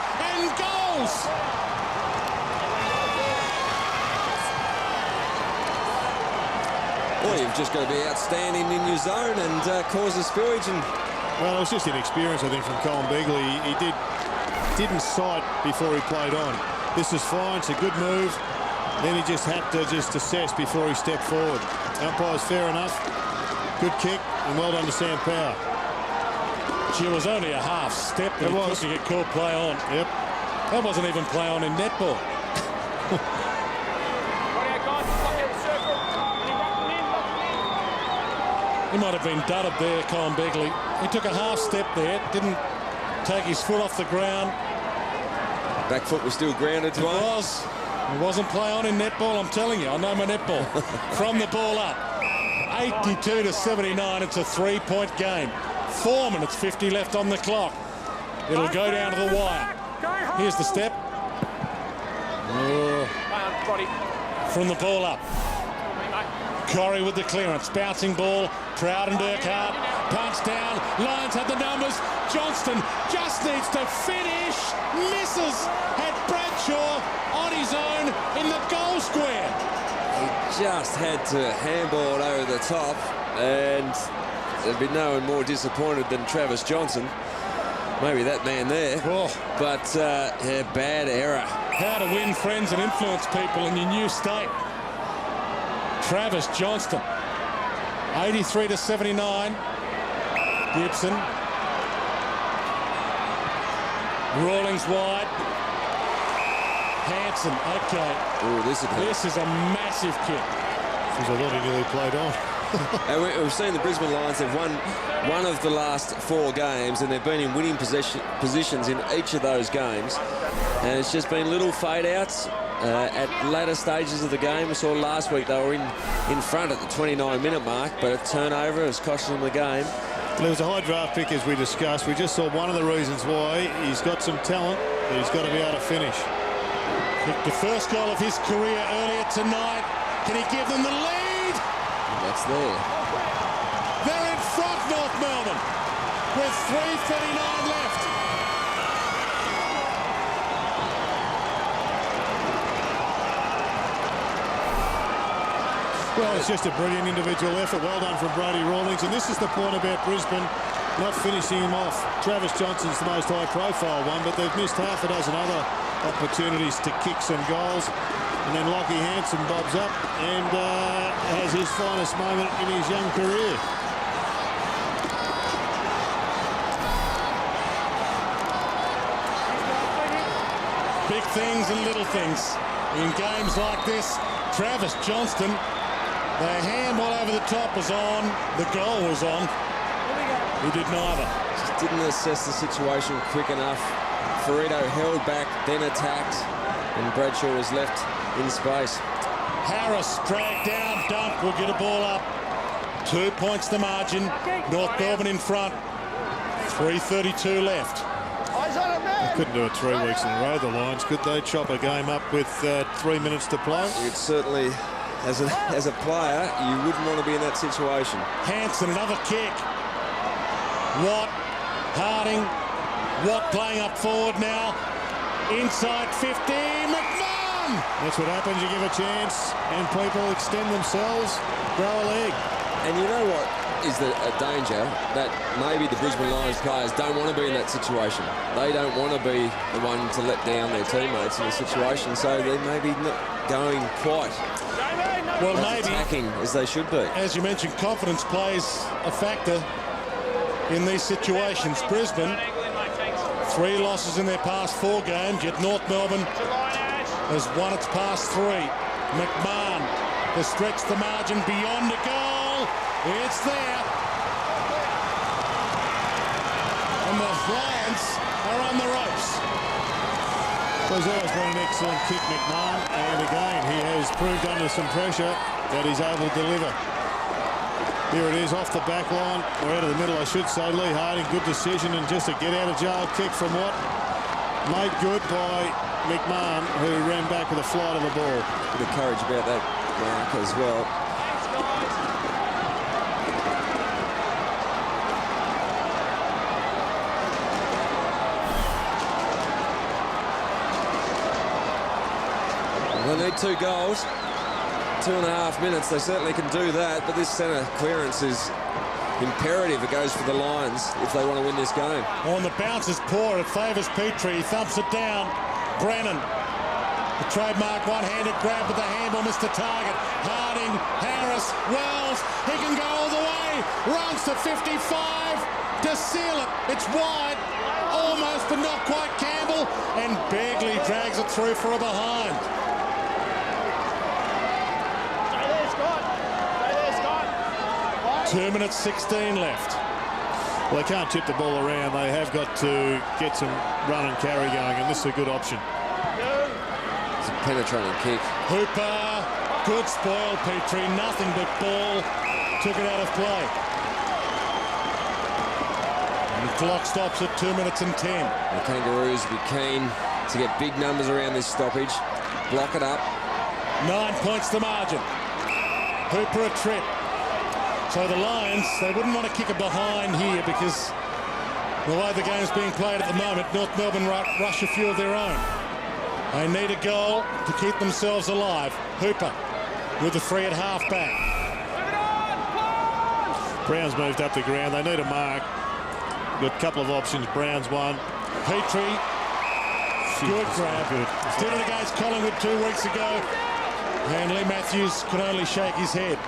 goals! Well, you've just got to be outstanding in your zone and cause a spillage. And well, it was just inexperience, I think, from Colin Begley. He didn't sight before he played on. This is fine. It's a good move. Then he just had to assess before he stepped forward. Umpire's fair enough. Good kick, and well done to Sam Power. Gee, it was only a half step that he took to get called play on. Yep. That wasn't even play on in netball. He might have been dudded there, Colin Begley. He took a half step there, didn't take his foot off the ground. Back foot was still grounded to him. It wasn't play on in netball, I'm telling you. I know my netball. From the ball up. 82-79, it's a 3-point game. 4 minutes 50 left on the clock. It'll go down to the wire. Here's the step. From the ball up. Corrie with the clearance. Bouncing ball. Trout and Urquhart. Punch down. Lions have the numbers. Johnston just needs to finish. Misses. Had Bradshaw on his own in the goal square. He just had to handball it over the top, and there'd be no one more disappointed than Travis Johnson. Maybe that man there. But yeah, bad error. How to win friends and influence people in your new state. Travis Johnston. 83-79. Gibson. Rawlings wide. Hanson, okay. Ooh, this is a massive kick. There's a lot he nearly played on. And we've seen the Brisbane Lions have won one of the last 4 games, and they've been in winning positions in each of those games. And it's just been little fade-outs at later stages of the game. We saw last week they were in front at the 29-minute mark, but a turnover has cost them the game. There was a high draft pick, as we discussed. We just saw one of the reasons why. He's got some talent, but he's got to be able to finish. Kicked the first goal of his career earlier tonight. Can he give them the lead? That's there. They're in front, North Melbourne, with 3:39 left. Well, it's just a brilliant individual effort. Well done from Brody Rawlings. And this is the point about Brisbane not finishing him off. Travis Johnson's the most high-profile one, but they've missed half a dozen other opportunities to kick some goals. And then Lockie Hanson bobs up and has his finest moment in his young career. Big things and little things. In games like this, Travis Johnston, the handball over the top was on, the goal was on. He did neither. Just didn't assess the situation quick enough. Ferrito held back, then attacked, and Bradshaw was left in space. Harris dragged down, Dunk will get a ball up. 2 points the margin. North Melbourne in front. 3:32 left. They couldn't do it 3 weeks in a row, the Lions, could they? Chop a game up with 3 minutes to play? You'd certainly, as a player, you wouldn't want to be in that situation. Hanson, another kick. Watt, Harding. Watt playing up forward now. Inside 50, McMahon! That's what happens, you give a chance and people extend themselves, grow a leg. And you know what is a danger? That maybe the Brisbane Lions players don't want to be in that situation. They don't want to be the one to let down their teammates in a situation, so they're maybe not going quite as attacking as they should be. As you mentioned, confidence plays a factor in these situations. Brisbane, 3 losses in their past 4 games, yet North Melbourne has won its past 3. McMahon to stretch the margin beyond a goal. It's there. And the Lions are on the ropes. Well, he's always been an excellent kick, McMahon, and again, he has proved under some pressure that he's able to deliver. Here it is off the back line, or out of the middle, I should say. Lee Harding, good decision, and just a get-out-of-jail kick from Watt. Made good by McMahon, who ran back with a flight of the ball. Bit of courage about that mark as well. need 2 goals. 2.5 minutes, they certainly can do that, but this centre clearance is imperative. It goes for the Lions if they want to win this game. On the bounce is poor. It favours Petrie. He thumps it down. Brennan. The trademark one-handed grab with the handball, missed the target. Harding, Harris, Wells. He can go all the way. Runs to 55 to seal it. It's wide. Almost, but not quite Campbell. And Begley drags it through for a behind. 2 minutes 16 left. Well, they can't tip the ball around. They have got to get some run and carry going, and this is a good option. It's a penetrating kick. Hooper, good spoil, Petrie. Nothing but ball. Took it out of play. And the clock stops at 2 minutes and 10. The Kangaroos will be keen to get big numbers around this stoppage. Block it up. 9 points the margin. Hooper a trip. So the Lions, they wouldn't want to kick it behind here because the way the game's being played at the moment, North Melbourne rush a few of their own. They need a goal to keep themselves alive. Hooper with the free at half-back. Brown's moved up the ground. They need a mark. Got a couple of options. Brown's one. Petrie. Good grab. Good. Did it against Collingwood 2 weeks ago. And Lee Matthews could only shake his head.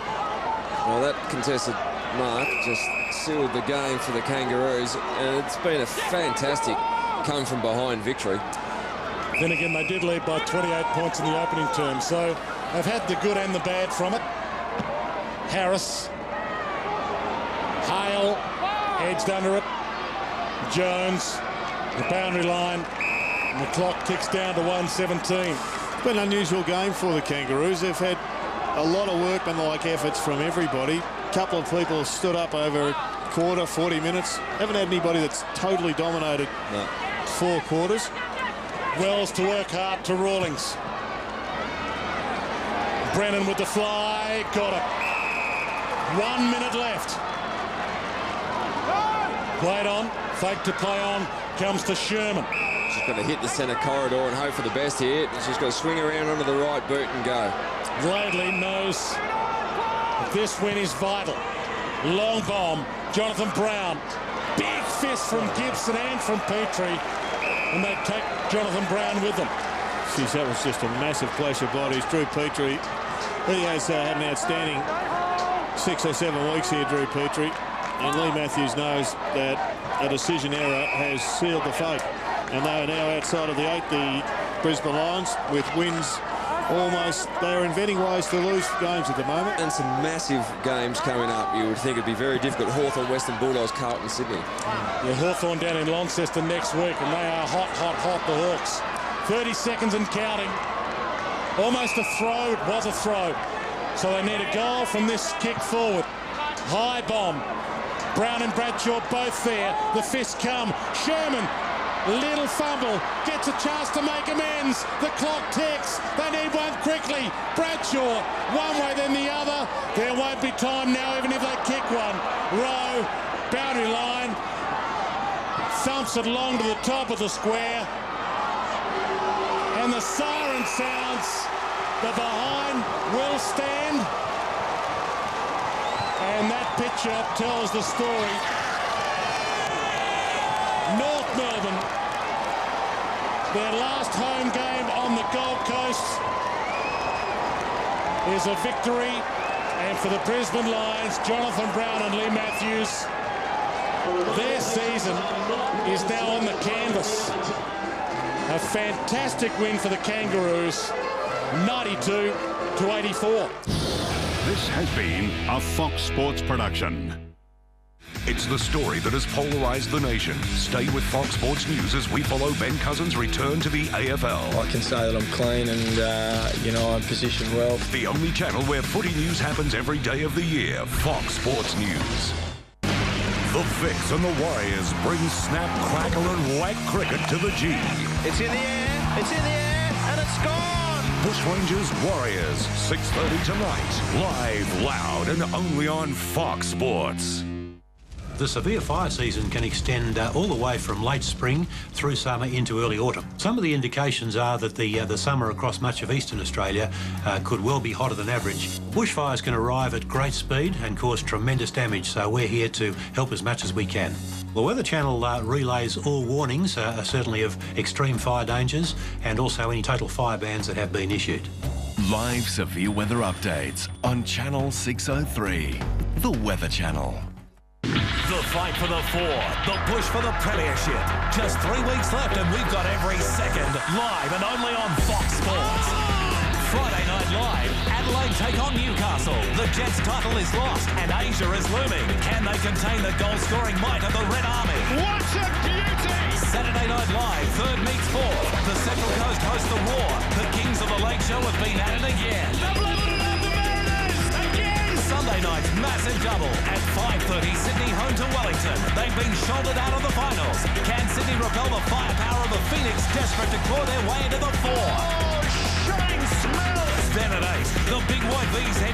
Well, that contested mark just sealed the game for the Kangaroos, and it's been a fantastic come from behind victory. Then again, they did lead by 28 points in the opening term, so they've had the good and the bad from it. Harris. Hale edged under it. Jones, the boundary line, and the clock ticks down to 1:17. It's been an unusual game for the Kangaroos. They've had a lot of workmanlike efforts from everybody. A couple of people have stood up over a quarter, 40 minutes. Haven't had anybody that's totally dominated 4 quarters. Wells to work hard to Rawlings. Brennan with the fly. Got it. 1 minute left. Played on. Fake to play on. Comes to Sherman. She's got to hit the centre corridor and hope for the best here. She's got to swing around onto the right boot and go. Laidley knows that this win is vital. Long bomb. Jonathan Brown. Big fist from Gibson and from Petrie. And they take Jonathan Brown with them. Jeez, that was just a massive clash of bodies. Drew Petrie, he has had an outstanding 6 or 7 weeks here, Drew Petrie. And Lee Matthews knows that a decision error has sealed the fate. And they are now outside of the 8, the Brisbane Lions, with wins almost. They're inventing ways to lose games at the moment. And some massive games coming up. You would think it'd be very difficult. Hawthorn, Western Bulldogs, Carlton, Sydney. Yeah, Hawthorn down in Launceston next week, and they are hot, hot, hot, the Hawks. 30 seconds and counting. Almost a throw. It was a throw. So they need a goal from this kick forward. High bomb. Brown and Bradshaw both there. The fist come. Sherman. Little fumble, gets a chance to make amends. The clock ticks. They need one quickly. Bradshaw, one way then the other. There won't be time now, even if they kick one. Rowe, boundary line, thumps it along to the top of the square. And the siren sounds. The behind will stand. And that picture tells the story. North Melbourne, their last home game on the Gold Coast, is a victory. And for the Brisbane Lions, Jonathan Brown and Lee Matthews, their season is now on the canvas. A fantastic win for the Kangaroos, 92-84. This has been a Fox Sports production. It's the story that has polarised the nation. Stay with Fox Sports News as we follow Ben Cousins' return to the AFL. I can say that I'm clean and, I'm positioned well. The only channel where footy news happens every day of the year. Fox Sports News. The Vicks and the Warriors bring snap, crackle and whack cricket to the G. It's in the air, and it's gone! Bushrangers Warriors, 6:30 tonight. Live, loud and only on Fox Sports. The severe fire season can extend all the way from late spring through summer into early autumn. Some of the indications are that the summer across much of eastern Australia could well be hotter than average. Bushfires can arrive at great speed and cause tremendous damage, so we're here to help as much as we can. The Weather Channel relays all warnings, certainly of extreme fire dangers and also any total fire bans that have been issued. Live severe weather updates on Channel 603, the Weather Channel. The fight for the four, the push for the premiership. Just 3 weeks left and we've got every second live and only on Fox Sports. Friday Night Live, Adelaide take on Newcastle. The Jets' title is lost and Asia is looming. Can they contain the goal-scoring might of the Red Army? What a beauty! Saturday Night Live, third meets fourth. The Central Coast host the war. The Kings of the Lake Show have been at it again. Sunday night's massive double at 5:30 Sydney home to Wellington. They've been shouldered out of the finals. Can Sydney repel the firepower of the Phoenix desperate to claw their way into the four? Oh, shine smells! Then at 8, the Big White V's head